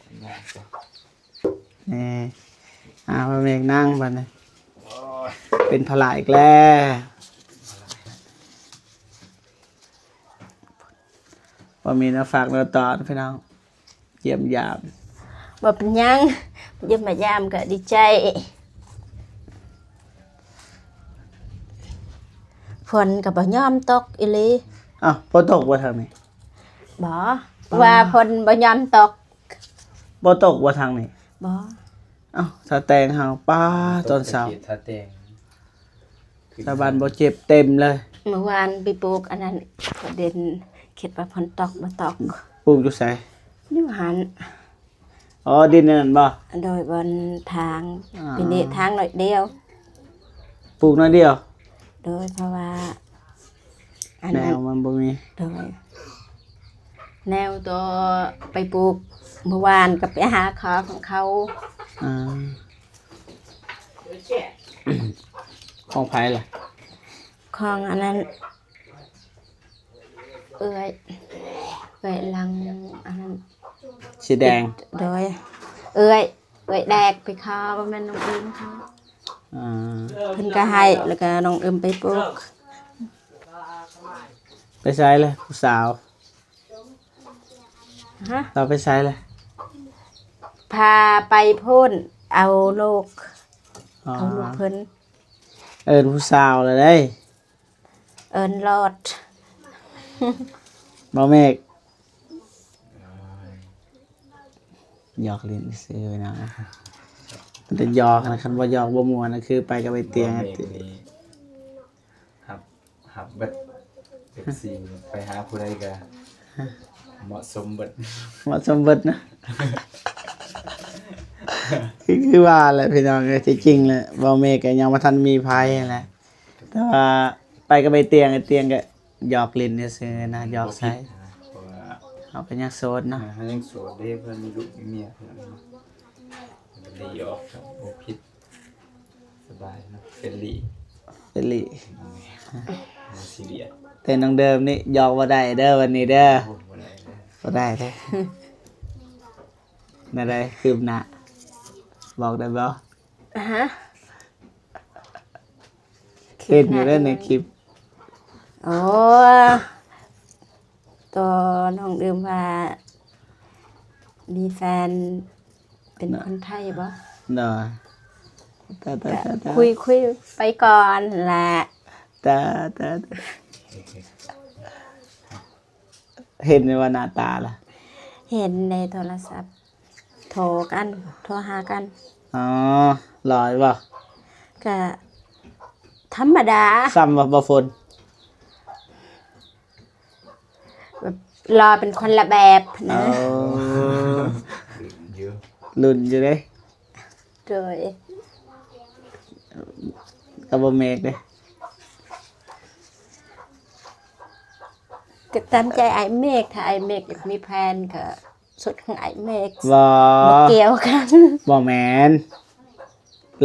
นี่บ่แม่กนั่งบัดนี้เป็นภาระอีกแล้วบ่มีนะฝากเราต่อพี่น้องเยี่ยมยาม บ่เป็นหยังเยี่ยมมายามก็ดีใจฝนก็บ่ยอมตกอีหลี อ้าวบ่ตกบ่ทางนี้ บ่ว่าฝนบ่ยอมตก บ่ตกบ่ทางนี้ บ่ อ้าวถ้าแตงเฮาป้าตอนเช้า ถ้าแตง ชาวบ้านบ่เจ็บเต็มเลย เมื่อวานไปปลูกอันนั้นประเด็นคิดว่าฝนตกบ่ตก ปลูกอยู่ไส อยู่หัน อ๋อดินนั่นบ่ โดยบนทางปีนี้ทางหน่อยเดียว ปลูกน้อยเดียว โดยเพราะว่าอัน แน นั้น วมันบ่มี โดยแนวตัวไปปลูกเมื่อวานก็ไปหาขอของเขา อ่าของไผล่ะ ของอันนั้นเอ้ยลังอันนั้น สีแดง โดยเอ้ยแดกไปขอว่าแม่นน้องอึมเขา อ่า เพิ่นก็ให้แล้วก็น้องอึมไปปลูก ไปใช้เลยผู้สาว ฮะ เราไปใช้เลย พาไปพ่นเอาลูก อ๋อ เอาลูกเพิ่น ผู้สาวเลยเด้ เอิ้นรอด บ่เมกหยอกเล่นซื้อไว้นะมันจะหยอกนะคันบ่หยอกบ่ม่วนนะคือไปกับไปเตียง เม อะ กนี่หับเบิด14ไปหาผู้ใดก็เหมาะสมเบิด เหมาะสมเบิดนะ คือว่าแหละพี่น้องเอ้ยที่จริงแหละบ่เมกก็ยังบ่ทันมีภัยนั่นแหละแต่ว่าไปกับไปเตียงไอ้เตียงก็ หยอกเล่นซื่อๆนะหยอกใส่ เพราะว่า เอาเป็นยังโสดเนาะ เขายังโสดเด้เพิ่นมีลูกมีเมียเพิ่นเนาะเป็นลีออกครับบ่ผิดสบายเนาะเป็นลี เป็นลิ บ่ซีเรียส แต่น้องเดิมนี่หยอกบ่ได้เด้อวันนี้เด้อ โอ้บ่ได้เด้อ บ่ได้เด้อนั่นได้คืบหน้าบอกได้บ่ ฮะ เห็นอยู่เด้อในคลิป โอ้ตัวน้องดื่มว่ามีแฟนเป็นคนไทยบ่ เนาะตา คุยไปก่อนแหละ ตาเห็นในว่าหน้าตาล่ะ เห็นในโทรศัพท์โทรหากัน อ๋อรออยู่บ่ ก็ธรรมดา ซ้ำว่าบ่ฝน แบบรอเป็นคนละแบบ เอ นะ อ เยอะ ลุ้นอยู่เด้ โดย ก็บ่เมกเด้ ก็ตามใจไอ้เมฆถ้าไอ้เมฆอยากมีแฟนก็สุดของไอ้เมฆ บ่ บ่เกี่ยวกัน บ่แม่น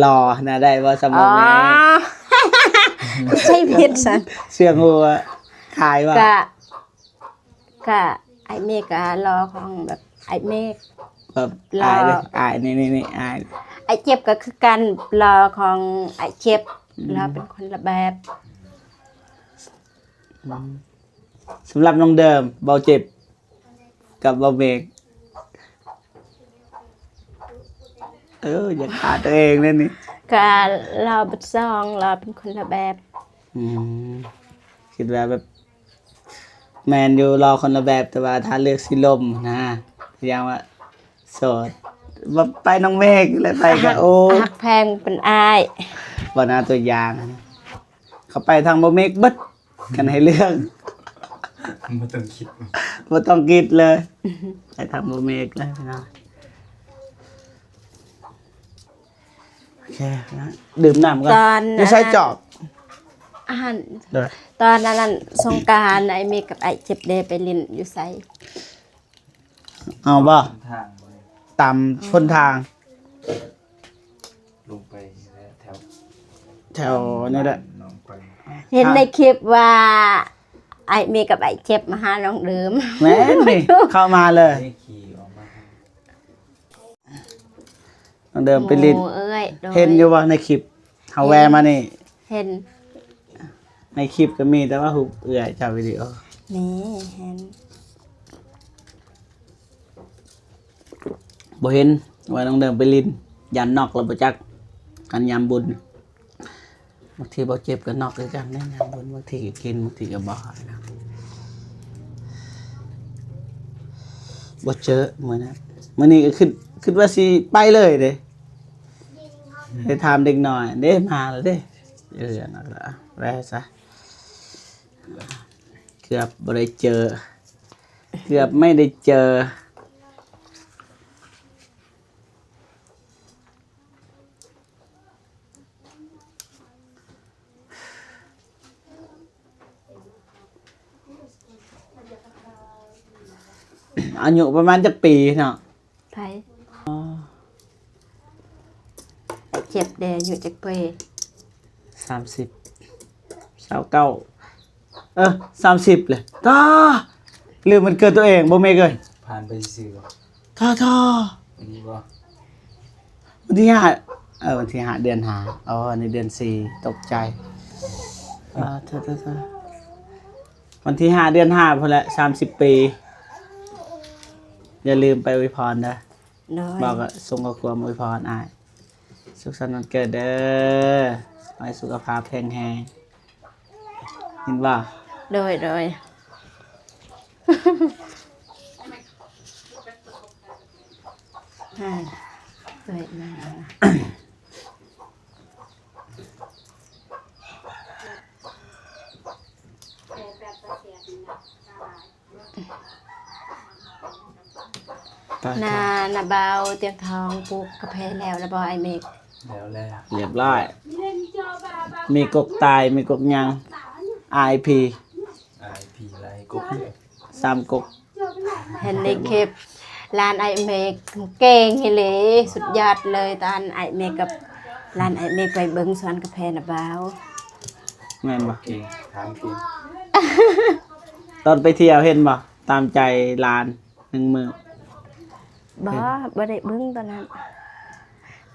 รอนะได้บ่สม อ๋ อ อ แม่ ใช่ผิดสัน เสียงหัวขายว่า ก็ไอ้เมฆก็รอของแบบไอ้เมฆ แบบ รอ อายเลยอายนี่อาย ไอ้เจ็บก็คือการรอของไอ้เจ็บรอเป็นคนละแบบ สำหรับน้องเดิมเบาเจ็บกับเบาเบกอย่าขาดตัวเองเลยนี่ ก็รอเป็นซองรอเป็นคนละแบบ คิดว่าแบบแมนอยู่รอคนละแบบแต่ว่าถ้าเลือกสิลมนะอย่างว่าโสดว่าไปน้องเมฆแล้วไปก็โอ้ หักแพงเป็นอาย บ่น่าตัวอย่างนะเขาไปทางบ่เมฆเบิดกันให้เรื่อง บ่ต้องคิด บ่ต้องคิดเลยไปทางบ่เมฆเลยพี่น้องโอเคนะดื่มน้ำก่อน ตอน ไม่ใช่จอบ อาหาร เลย ตอนนั้นสงกรานต์ไอ้เมฆกับไอ้เจ็บเดไปเลินอยู่ไส เอาบ่ ทางบ่ได้ ตามพ้นทาง ลงไปแถว แถวนี่แหละ น้องไป เห็นในคลิปว่าไอ้เมฆกับไอ้เจ็บมาหาน้องเดิม แม่นนี่เข้ามาเลย ได้ขี่ออกมาทาง ต้องเดินไปลิน โอ้เอ้ยโด เห็นอยู่ว่าในคลิปเฮาแวร์มานี่ เห็น ในคลิปก็มีแต่ว่าหุบเอื่อยจากวิดีโอ นี่เห็น บ่เห็นว่าต้องเดินไปลินยันนอกแล้วบ่จักกันยามบุญบางทีบ่เจ็บก็นอกคือกันในยามบุญบางทีก็กินบางทีก็บ่นะบ่เจอมื้อนั้นมื้อนี้ก็คิดว่าสิไปเลยเด้ได้ถามเด็กน้อยเด้มาแล้วเด้นั่นล่ะแวะซะเกือบบ่ได้เจอ เกือบไม่ได้เจออายุประมาณจักปีเนาะ ไผไอ้เจ็บเดอยู่จักเปย 30 29 30เลยท้าลืมมันเกิดตัวเองบ่เมกเลย ผ่านไปซื่อ ท้า อันนี้บ่ วันที่5วันที่5เดือน5อ๋อในเดือน4ตกใจวันที่5เดือน5พุ่นแหละ30 ปีอย่าลืมไปอวยพรนะ โดย บอกก็ส่งข้อความอวยพรอ้ายสุขสันต์วันเกิดเด้อขอให้สุขภาพแข็งแรงเห็นบ่ โดยอ่าโดยมา นาเบาเตียงทองปลูกกาแฟแล้วบ่ไอเมก แล้วแล้ว เรียบร้อยมีกกตายมีกกยัง IP ายผีลายกุ๊กเลย 3กก เห็นในคลิปร้านไอเมกเก่งเฮเลยสุดยอดเลยตอนไอเมกกับร้านไอเมกไปเบิ้งสวนกาแฟนะบ่าว แม่นบ่ เก่งถามเก่ง ตอนไปเที่ยวเห็นบ่ตามใจลาน1มื้อ บ่ได้เบิ้งตอนนั้น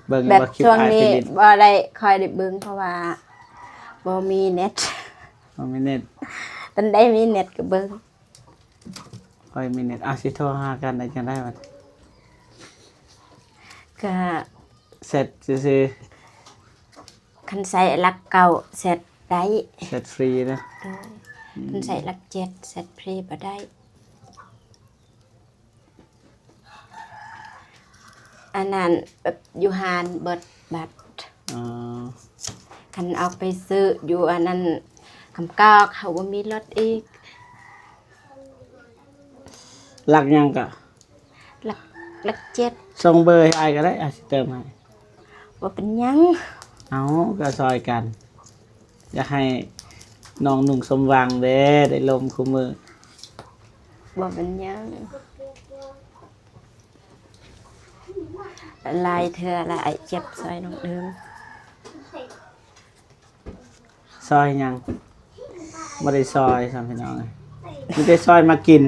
เบิ่ง แบบ ว่าคลิป ช่วง อ้าย นี้ ไปลิน บ่ได้คอยได้เบิ้งเพราะว่าบ่มีเน็ต บ่มีเน็ต ตอนได้มีเน็ตก็เบิ้ง ค่อยมีเน็ตสิโทรหากันได้จังได๋บัด ก็ เสร็จซื่อ คันใส่หลักเก่าเสร็จได้ ๆเสร็จฟรีนะ โดยคันใส่หลักเจ็ดเสร็จพรีบ่ได้อันนั้นแบบอยู่หานเบิดบัตร อ๋อ คันเอาไปซื้ออยู่อันนั้นคำก้าวเขาว่ามีรถอีก หลักหยังก็ หลักเจ็ด ส่งเบอร์ให้อ้ายก็ได้สิเติมให้ ว่าเป็นหยัง เอาก็ซอยกัน อยากให้น้องหนุ่งสมหวังเด้ได้ลมคู่มือ ว่าเป็นหยังลายเธอละไอเจ็บซอยน้องเดิม ซอยหยังบ่ได้ซอยซ้ำพี่น้องเอ้ยมีแต่ซอยมากิน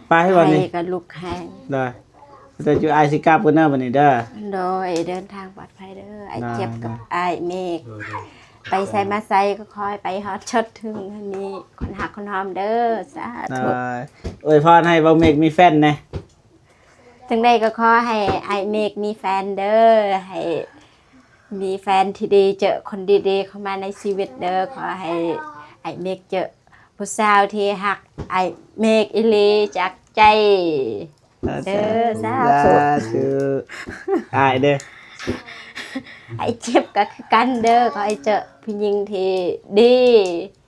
ไปให้วันนี้ ใครกับลูกแห้ง ได้แต่จูไอซิกาเพิ่นเด้อบัดนี้เด้อ โดยเดินทางปลอดภัยเด้อไอ ได้ เจ็บกับ ได้ ไอเมฆ โดย ไปใส่มาใส่ก็คอยไปฮอตชดถึงอันนี้คนหักคนหอมเด้อสา ได้ ธุ อวยพรให้เบาเมกมีแฟนแหน่ จังใดก็ขอให้ไอเมฆมีแฟนเด้อให้มีแฟนที่ดีเจอคนดีๆเข้ามาในชีวิตเด้อขอให้ไอเมฆเจอผู้สาวที่หักไอเมฆอีหลีจากใจ เด้อสาธุ ธุอายเด้อ ไอเจ็บก็คือกันเด้อขอให้เจอผู้หญิงที่ดี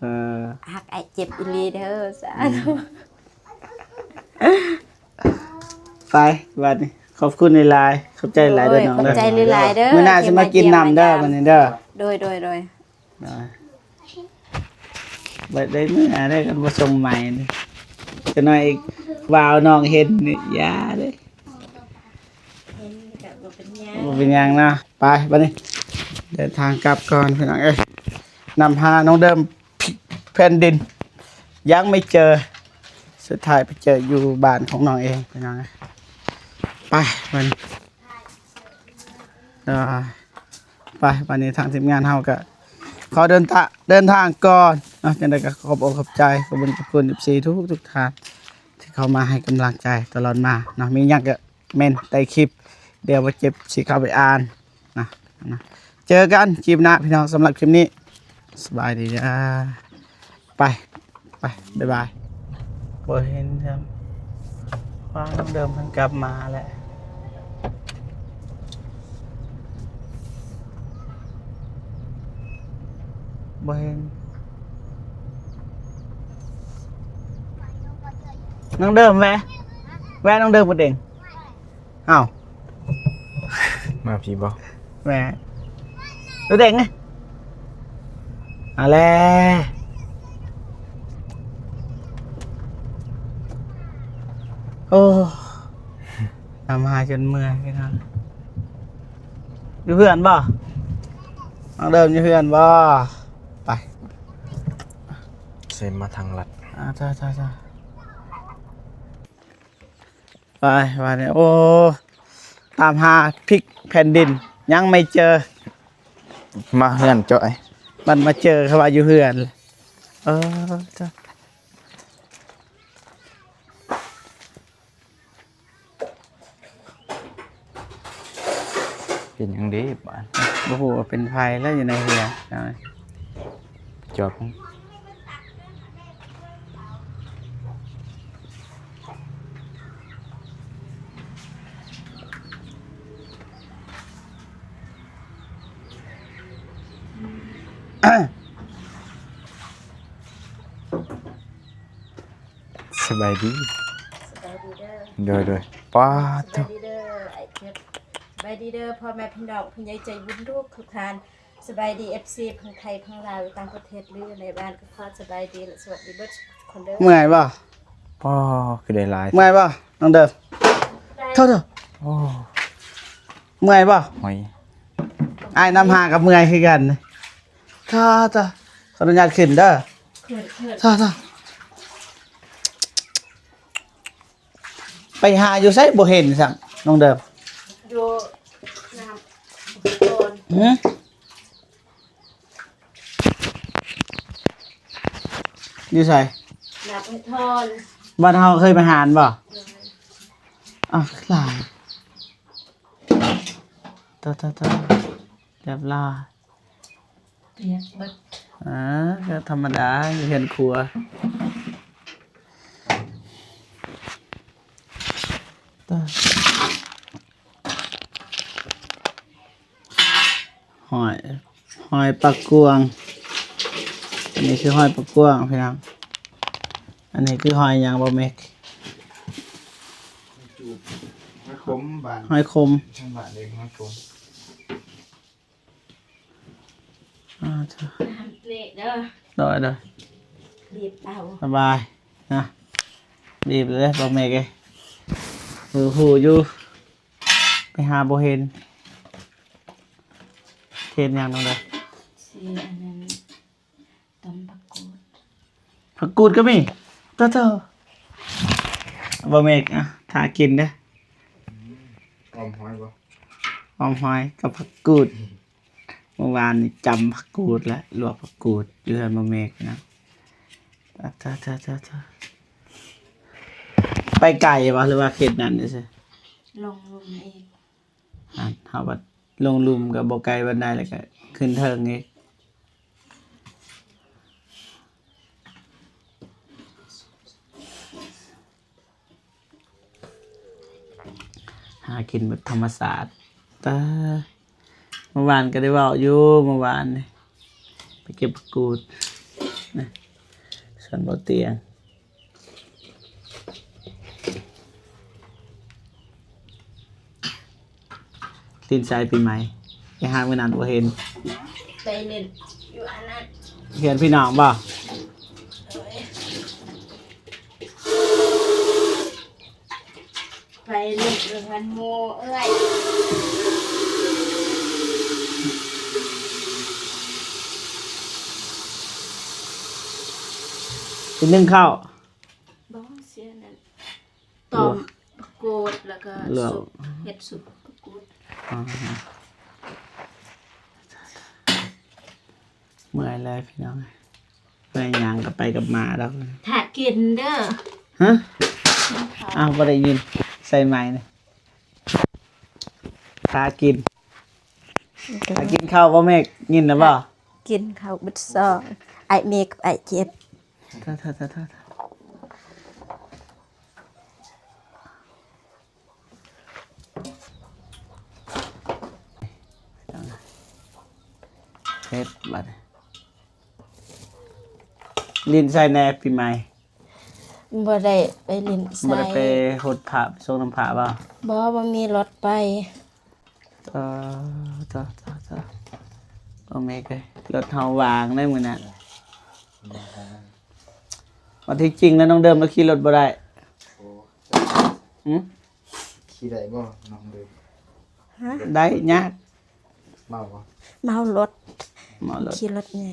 เออ หักไอเจ็บอีหลีเด้อสาธุ ไปบัดนี้ขอบคุณหลายๆขอบใจหลายเด้อน้อง ขอบ เด้อ ใจหลายๆเด้อ มื้อหน้าสิมากินน้ำเด้อบัดนี้เด้อ โดย ได้บัดได้มื้อหน้าได้กันบ่ส่งใหม่นี่จะน้อยอีกวาวน้องเห็นนี่ยาเด้อบ่เป็นหยังนะไปบัดนี้เดินทางกลับก่อนพี่น้องเอ้ยนำพาน้องเดิมแผ่นดิน ยังไม่เจอสุดท้ายไปเจออยู่บ้านของน้องเองพี่น้องเอ้ยไปมันไปวันนี้ทางทีมงานเฮาก็ขอเดินทางก่อนเนาะจังได๋ก็ขอบอกขอบใจขอบคุณ14ทุกท่านที่เข้ามาให้กำลังใจตลอดมาเนาะมีหยังก็เม่นใต้คลิป เดี๋ยวบ่เจ็บสิเข้าไปอ่านนะเจอกันคลิปหน้าพี่น้องสำหรับคลิปนี้สบายดีจ้าไปบ๊ายบายบ่เห็นครับว่าน้องเดิมมันกลับมาแล้วบ่เห็นน้องเดิมแวะน้องเดิมบ่เด้งอ้าว มาพี่บ่ แหมดูเด็กไงอะไรโอ้ทำหาจนเมื่อยพี่น้องอยู่เพื่อนบ่น้องเดิมอยู่เพื่อนบ่ไป เซ็นมาทางลัด จ้าไปเนี่ยโอ้ตามหาพริกแผ่นดินยังไม่เจอ มาเฮือนจ้อย มันมาเจอเขาว่าอยู่เฮือนจ้ะ เป็นหยังดีบ้าน โอ้โหเป็นภัยแล้วอยู่ในเฮือนเอา จอบ สบายดี สบายดีเด้อ โดยป้า ส ทุ บายดีเด้อไอเจ็บใบ บายดีเด้อพ่อแม่พี่น้องผู้ใหญ่ใจบุญทุกท่านสบายดี FC ทั้งไทยทั้งลาวต่างประเทศหรือในบ้านก็ขอสบายดีและสวัสดีเบิดคนเด้อ เมื่อยบ่ พ่อคือได้หลาย เมื่อยบ่น้องเดิมเท่า โอ้ เมื่อยบ่ หอย อ้ายนำหากับเมื่อยคือกันท่าขออนุญาตขึ้นเด้อท่าไปหาอยู่ไสบ่เห็นสั่งน้องเดิม อยู่น้ำโดน หืออยู่ไส น้ำทอน บ้านเฮาเคยไปหารบ่อ่ะหลายตาเรียบร้อย เปียกเบิด ก็ธรรมดาอยู่เห็นครัวตาหอยปักกวง อันนี้คือหอยปักกวงพี่น้องอันนี้คือหอยยางบะเมก หอยขมบาน หอยคม ทั้งบานเลยหอยขม น้ำเละเด้อ ได้ รีบเอา สบายนะรีบเลยบะเมกเลยหูอยู่ไปหาโบเห็นเทนยังน้องเลย สิอันนั้นต้มผักกูด ผักกูดก็มีเจ้าบะเมกอ่ะทากินเด้อ อมหอยบ่ หอมหอยกับผักกูดเมื่อวานนี่จำผักกูดแล้วลวกผักกูดเยือนบะเมกนะไปไก่ปะหรือว่าเขตนั้นนี่สิ ลงลุมเอง เฮาบัดลงลุมกับบ่ไก่บันไดแล้วก็ขึ้นเทิงอีกหากินแบบธรรมศาสตร์แต่เมื่อวานก็ได้เว้าอยู่เมื่อวานนี่ไปเก็บผักกูดนะสวนบ่เตียงตีนใจปีใหม่ไปหาเมื่อนานบ่เห็น ไปเล่นอยู่อันนั้น เห็นพี่น้องบ่ ไปเล่นเรื่องโมเอ้ย ไปนึ่งข้าว บ้องเสียนั่นต้มผักกูดแล้วก็ เหลือ สุปเห็ดสุปผักกูด เมื่อยเลยพี่น้องเมื่อยหยังกับไปกับมาแล้ว ถ้ากินเด้อ ฮะอ้าวบ่ได้ยินใส่ไม้นี่ตากินข้าวบ่แม่ยินนะบ่ กินข้าวเบิดซองไอเมกกับไอเจ็บ ท่าเฮ็ดบัดลินใส่แหน่ปีใหม่ บ่ได้ไปเลิน บ่ ใส่ ได้ไปหดผ้าไปส่งน้ำผ้าบ่ บ่มีรถไป ต่บ่แม่เอ้ยรถเฮาวางได้มื้อนั้นวันที่จริงแล้วน้องเดิมเราขี่รถบ่ได้ โอ้ หึ ขี้ได้บ่น้องเด้อ ได้ยาก เมาบ่ เมารถ หมอรถ ขี่รถไง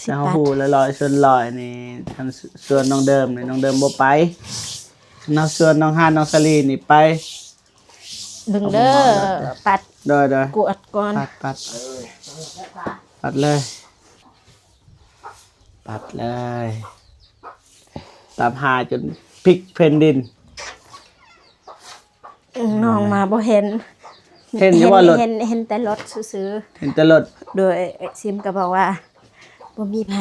เจ้าหูละลอยส่วนลอยนี่ทำส่วนน้องเดิมนี่น้องเดิมบ่ไปน้องส่วนน้องฮานน้องสลีนี่ไป เบิ่งเด้อปัด โดย กวดก่อน ปัดเลยตามหาจนพลิกแผ่นดิน น้องมาบ่เห็น เห็นอยู่ว่ารถ เห็นแต่รถซื่อ เห็นแต่รถ ๆโดยซิมก็บอกว่าบ่มีไผ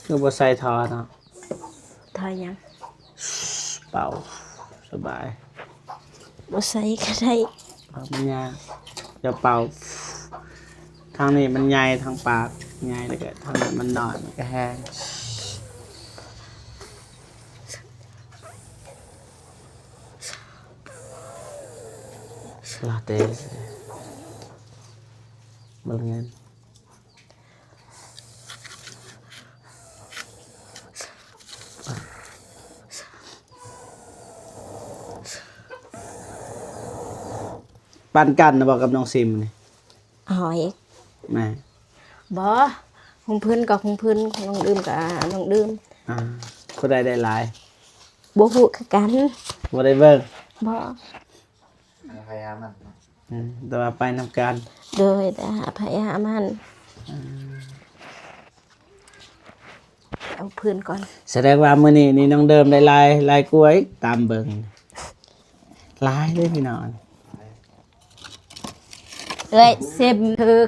คือบ่ใส่ท่อเนาะ ทอยหยัง เป่าสบาย บ่ใส่ก็ได้ มันยากจะเป่าทางนี้มันใหญ่ทางปากใหญ่แล้วก็ทางนั้นมันน้อยมันก็แห้ง ลาเตสบางเงินปันกันนะบอกกับน้องซิมนี่ หอย แม่ บ่ของเพิ่นกับของเพิ่นของน้องดื่มกับน้องดื่ม ผู้ใดได้หลาย บ่ฮู้คือกัน บ่ได้เบิ่ง บ่ พยายามมัน แต่ว่าไปนำกัน โดยแต่หาพยามันเอาเพิ่นก่อน แสดงว่ามื้อนี้นี่น้องเดิมได้ลายกล้วยตามเบิ่งลายเลยพี่น้อง เอ้ยเซมเธอ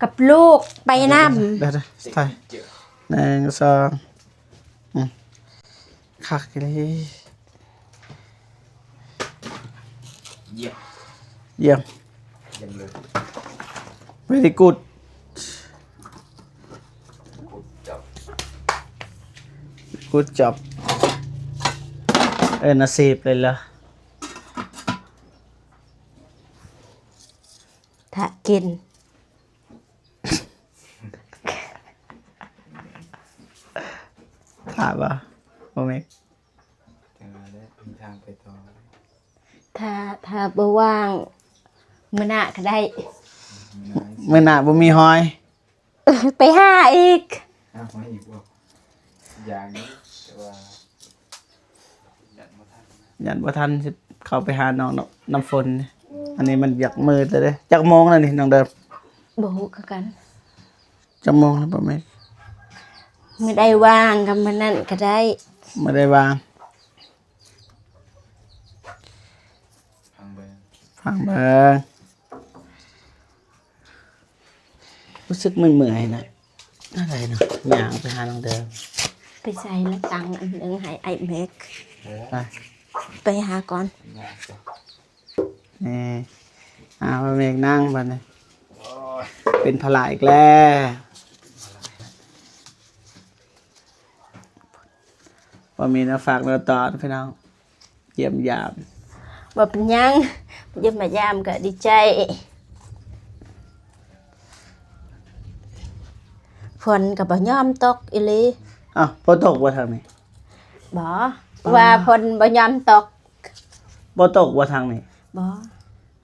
กับลูกไปนำ ได้ถ่าย1 2คักเลย เยี่ยม เยี่ยม เยี่ยมเลย very good จับ good job นาซีบเลยเหรอ ถ้ากิน ถามว่าโมเมก จังหวะนี้มีทางไปต่อ ถ้าบ่ว่างมื้อหน้าก็ได้ มื้อหน้าบ่มีหอย ไปหาอีก ไม่อีกว่าอย่างนี้แต่ว่ายันมาทัน ยันบ่ทันสิเข้าไปหาน้องน้ำฝนนี่อันนี้มันอยากมืดเลยเด้จักโมงแล้วนี่น้องเดิม บ่ฮู้คือกัน จักโมงแล้วบ่แม่น ไม่ได้ว่างกับมื้อนั้นก็ได้ บ่ได้วาง พังไป ฟังเบิ่งรู้สึกมึนเมื่อยนะอะไรเนาะย่างไปหาน้องเดิม ไปใส่ละตังอันหนึงให้ไอ้เมก ไป ไปหาก่อน งานจ้ะ นี่บ่แม่นนั่งบัดนี้เป็นภาระอีกแล้วบ่มีนะฝากเราตอนพี่น้องเยี่ยมยาม บ่เป็นหยังเยี่ยมมายามก็ดีใจฝนก็บ่ยอมตกอีหลี อ้าวบ่ตกบ่ทางนี้ บ่ว่าฝนบ่ยอมตก บ่ตกบ่ทางนี้ บ่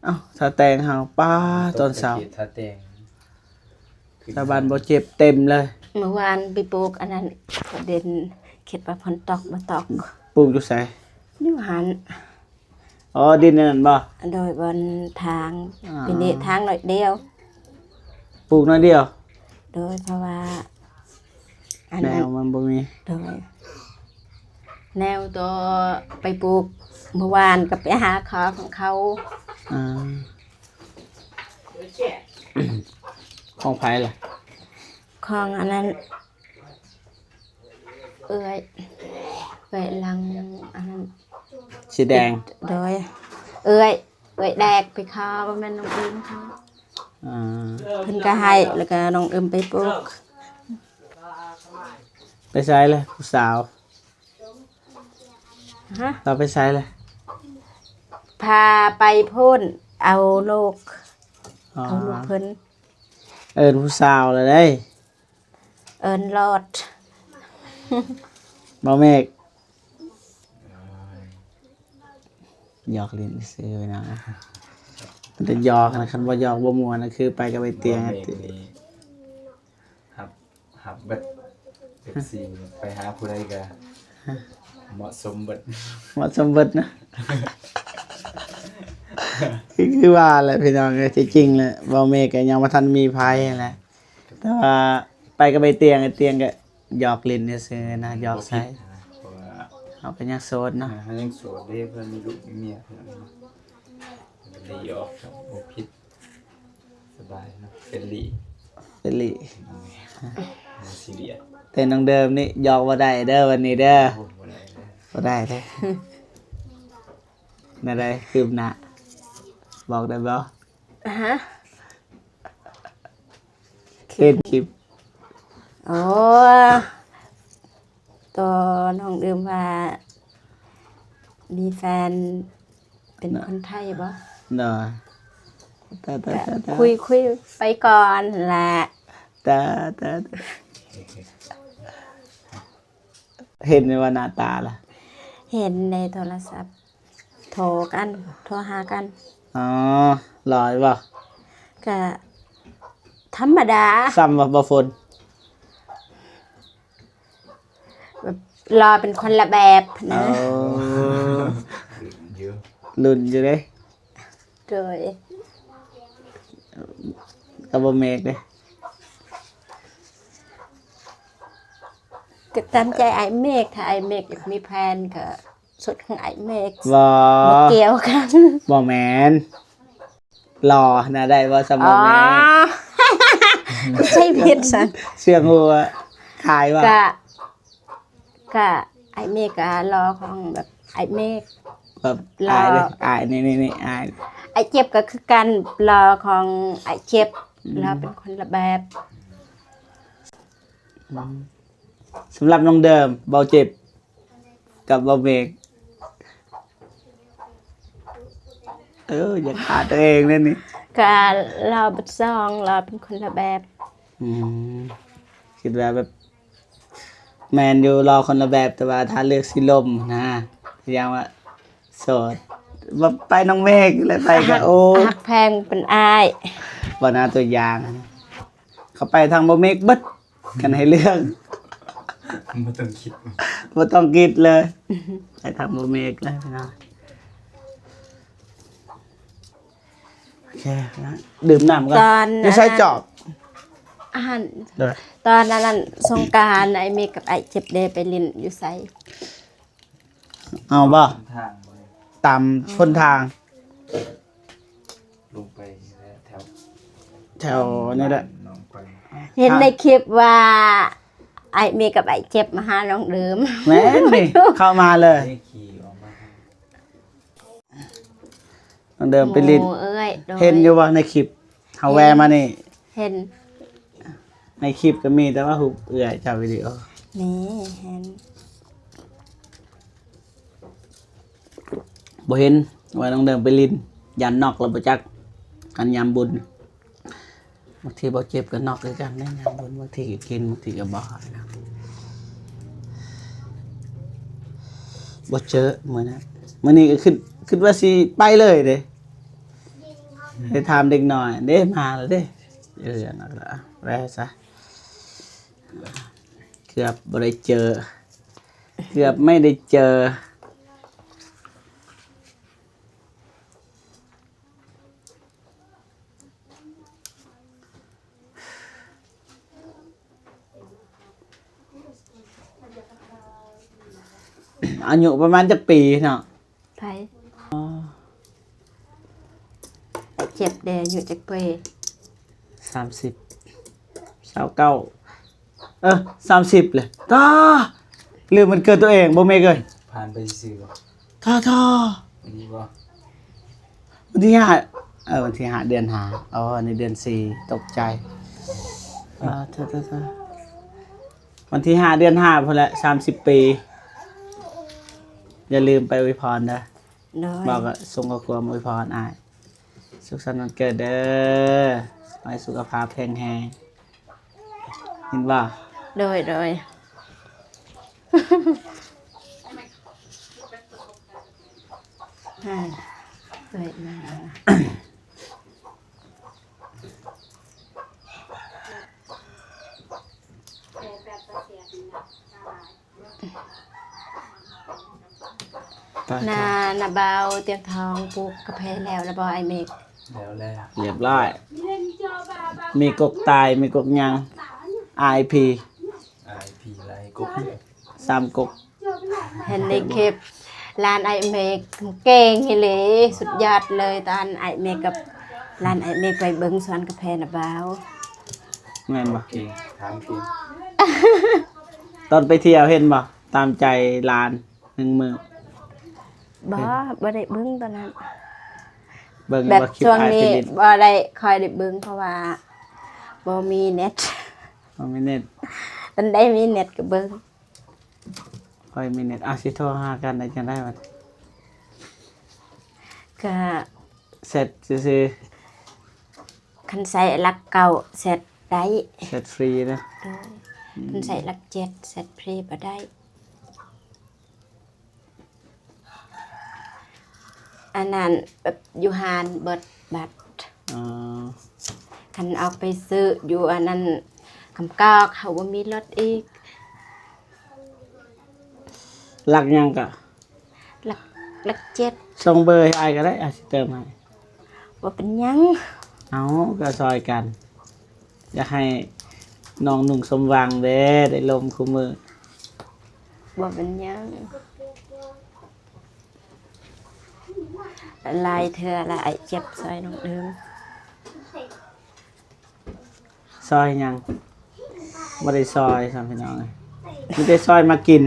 อ้าวถ้าแตงเฮาป้าตอนเช้า ถ้าแต่ง ชาวบ้านบ่เจ็บเต็มเลย เมื่อวานไปปลูกอันนั้นประเด็นคิดว่าฝนตกบ่ตก ปลูกอยู่ไส อยู่หัน อ๋อดินนั่นบ่ โดยบนทางเป็นนี้ทางหน่อยเดียว ปลูกน้อยเดียว โดยเพราะว่าอัน แน นั้น วมันบ่มี โดยแนวตัวไปปลูกเมื่อวานก็ไปหาขอของเขา อ่าของไผล่ะ ของอันนั้นเอ้ยลังอันนั้น สีแดง โดยเอ้ยแดกไปขอว่าแม่นน้องอึมเขา อ่า เพิ่นก็ให้แล้วก็น้องอึมไปปลูก ไปใช้เลยผู้สาว ฮะ เราไปใช้เลย พาไปพ่นเอาลูก อ๋อ เอาลูกเพิ่น ผู้สาวเลยได้ เอิ้นรอด บ่เมฆหยอกเล่นซื้อไว้นะมันจะหยอกนะคันบ่หยอกบ่ม่วนนะคือไปกับไปเตียง เม อะ ฆนี่หับเบิดเป็นสีไปหาผู้ใดก็เหมาะสมเบิด เหมาะสมเบิดนะ คือว่าแหละพี่น้องเอ้ยที่จริงแหละบ่เมฆก็ยังบ่ทันมีภัยนั่นแหละแต่ว่าไปกับไปเตียงไอ้เตียงก็หยอกเล่นซื่อๆนะหยอกใส่ เพราะว่า เอาเป็นยังโสดเนาะ เขายังโสดเด้เพิ่นมีลูกมีเมียเพิ่นเนาะเป็นลีออกครับบ่ผิดสบายเนาะเป็นลี เป็นลิ บ่ซีเรียส แต่น้องเดิมนี่หยอกบ่ได้เด้อวันนี้เด้อ โอ้บ่ได้เลย บ่ได้เด้อ นั่นได้คืบหน้าบอกได้บ่ ฮะ เป็นคลิป โอ้ตัวน้องดื่มว่ามีแฟนเป็นคนไทยบ่ เนาะตา คุยไปก่อนแหละ ตาเห็นในว่าหน้าตาล่ะ เห็นในโทรศัพท์โทรหากัน อ๋อลอยบ่ ก็ธรรมดา ซ้ำว่าบ่ฝน แบบรอเป็นคนละแบบ เอ นะ อ เยอะ ลุ้นอยู่เด้ โดย ก็บ่เมกเด้ ก็ตามใจไอ้เมฆถ้าไอ้เมฆอยากมีแพลนก็สุดของไอ้เมฆ บ่ บ่เกี่ยวกัน บ่แม่นรอนะได้บ่สม อ๋ อ อ แม่ ใช่ผิดสัน เชื่องหัวขายว่า ก็ไอ้เมฆก็รอของแบบไอ้เมฆ แบบ รอ อายเลยอายนี่อาย ไอ้เจ็บก็คือการรอของไอ้เจ็บเราเป็นคนละแบบ สำหรับน้องเดิมเบาเจ็บกับเบาเมกอย่าขาดตัวเองเลยนี่ ก็เราเป็นซองเราเป็นคนละแบบ คิดว่าแบบแมนอยู่รอคนละแบบแต่ว่าถ้าเลือกสิลมนะอย่างว่าโสดว่าไปน้องเมฆแล้วไปก็โอ้ หักแพงเป็นอาย บ่น่าตัวอย่างนะเขาไปทางบ่เมฆเบิดกันให้เลือก ไม่ต้องคิด บ่ต้องคิดเลยไปทางบ่เมฆเลยพี่น้องโอเคนะดื่มน้ำก่อน ตอน ไม่ใช่จอบ อาหาร เด้อ ตอนนั้นสงกรานต์ไอ้เมฆกับไอ้เจ็บเดไปลินอยู่ไส เอาบ่ ทางไป ตามพ้นทาง ลงไปแล้วแถว แถวนี่แหละ น้องไป เห็นในคลิปว่าไอ้เมฆกับไอ้เจ็บมาหาน้องเดิม แม่นนี่เข้ามาเลย ได้ขี่ออกมา ต้องเดินไปลิน โอ้เอ้ยโดย เห็นอยู่ว่าในคลิปเฮาแวร์มานี่ เห็น ในคลิปก็มีแต่ว่าหุบเอื่อยจากวิดีโอ นี่เห็น บ่เห็นว่าต้องเดินไปลินยันนอกแล้วบ่จักกันยามบุญบางทีบ่เจ็บก็นอกด้วยกันในยามบุญบางทีก็กินบางทีก็บ่นะบ่เจอมื้อนั้นมื้อนี้ก็คิดว่าสิไปเลยเด้ได้ถามเด็กน้อยเด้มาแล้วเด้นั่นล่ะแวะซะเกือบบ่ได้เจอเกือบไม่ได้เจออายุประมาณจักปีเนาะ ไผไอ้เจ็บเดอยู่จักเปย 30 29 30เลยตาลืมมันเกิดตัวเองบ่แม่เอ้ย ผ่านไปซื้อ ท่า อันนี้ว่า วันที่5วันที่5เดือน5อ๋อในเดือน4ตกใจท่าวันที่5เดือน5พุ่นแหละ30 ปีอย่าลืมไปอวยพรนะ โดย บอกก็ส่งข้อความอวยพรอ้ายสุขสันต์วันเกิดเด้อขอให้สุขภาพแข็งแรงเห็นบ่ โดยอ่าโดยมา นาเบาเตียงทองปลูกกาแฟแล้วบ่ไอเมก แล้วแล้ว เรียบร้อยมีกกตายมีกกยัง IP พีไรกุ๊ก 3กก เห็นในคลิปร้านไอเมกเก่งเฮเลยสุดยอดเลยตอนไอเมกกับร้านไอเมกไปเบิ้งสวนกาแฟนาเบา แม่นบ่ เก่งถามเก่ง ตอนไปเที่ยวเห็นบ่ตามใจลาน1มื้อ บ่ได้เบิ้งตอนนั้น เบิ่ง แบบ ว่าคลิป ช่วง อ้าย นี้ ไปเล่น บ่ได้คอยได้เบิ้งเพราะว่าบ่มีเน็ต บ่มีเน็ต มันได้มีเน็ตก็เบิ้ง ค่อยมีเน็ตสิโทรหากันได้จังได๋บัด ก็ เสร็จซื่อ คันใส่หลักเก่าเสร็จได้ ๆเสร็จฟรีนะ โดยคันใส่หลักเจ็ดเสร็จฟรีบ่ได้อันนั้นแบบอยู่หานเบิดบัตร อ๋อ คันเอาไปซื้ออยู่อันนั้นคำก้าเขาว่ามีรถอีก หลักยังก็ หลักเจ็ด ส่งเบอร์ให้อ้ายก็ได้อาจสิเติมให้ ว่าเป็นหยัง เอาก็ซอยกัน อยากให้น้องหนุ่งสมหวังเด้ได้ลมคู่มือ ว่าเป็นหยังลายเธอละไอเจ็บซอยน้องเดิม ซอยยังบ่ได้ซอยซ้ำพี่น้องเลยมีแต่ซอยมากิน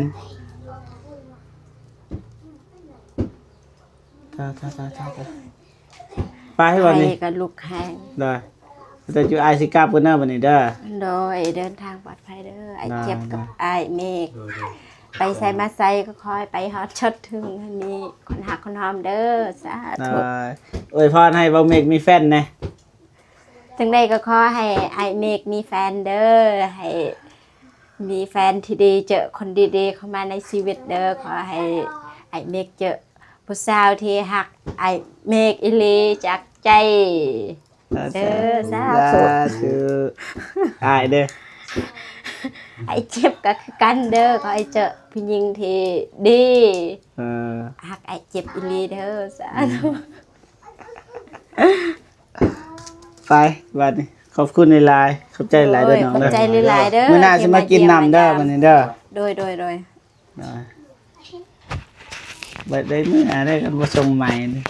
taไปให้วันนี้ ไปกับลูกแข้ง ได้แต่จูไอซิกาเปิ้นเนอร์วันนี้เด้อ โดยเดินทางปลอดภัยเด้อไอ ได้ เจ็บกับ ได้ ไอเมฆไปใส่มาใส่ก็คอยไปฮอตชดถึงให้มีคนหักคนหอมเด้อสา ได้ ธุ อวยพรให้เบาเมกมีแฟนแน่ จังใดก็ขอให้ไอเมฆมีแฟนเด้อให้มีแฟนที่ดีเจอคนดีๆเข้ามาในชีวิตเด้อขอให้ไอเมฆเจอผู้สาวที่หักไอเมฆอิลีจากใจ เด้อสาธุ ธุอายเด้อ ไอเจ็บก็คือกันเด้อขอให้เจอผู้หญิงที่ดี เออ หักไอเจ็บอิลีเด้อสาธุ ไปวันนี้ขอบคุณในไลน์ขอบใจหลายเด้อน้อง ขอบ เด้อ ใจหลายๆเด้อ มื้อหน้าสิมากินน้ำเด้อวันนี้เด้อ โดย ได้บัดได้มื้อหน้าได้กันบ่ส่งใหม่นี่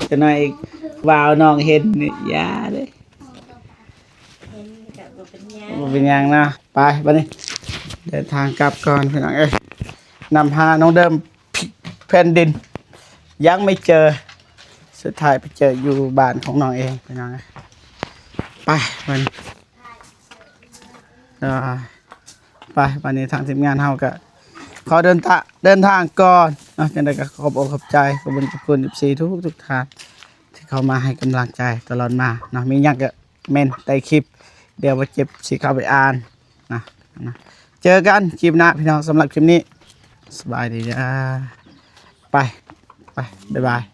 จะน้อยอีกวาวน้องเห็นนี่ยาเด้อบ่เป็นหยังนะไปบัดนี้เดินทางกลับก่อนพี่น้องเอ้ยนำพาน้องเดิมพลิกแผ่นดิน ยังไม่เจอสุดท้ายไปเจออยู่บ้านของน้องเองพี่น้องเอ้ยไปวันนี้ไปวันนี้ทางทีมงานเฮาก็ขอเดินทางก่อนเนาะจังได๋ก็ขอบอกขอบใจขอบคุณ14ทุกท่านที่เข้ามาให้กำลังใจตลอดมาเนาะมีหยังก็เม่นใต้คลิป เดี๋ยวว่าเจ็บสิเข้าไปอ่านนะเจอกันคลิปหน้าพี่น้องสำหรับคลิปนี้สบายดีจ้าไปบ๊ายบาย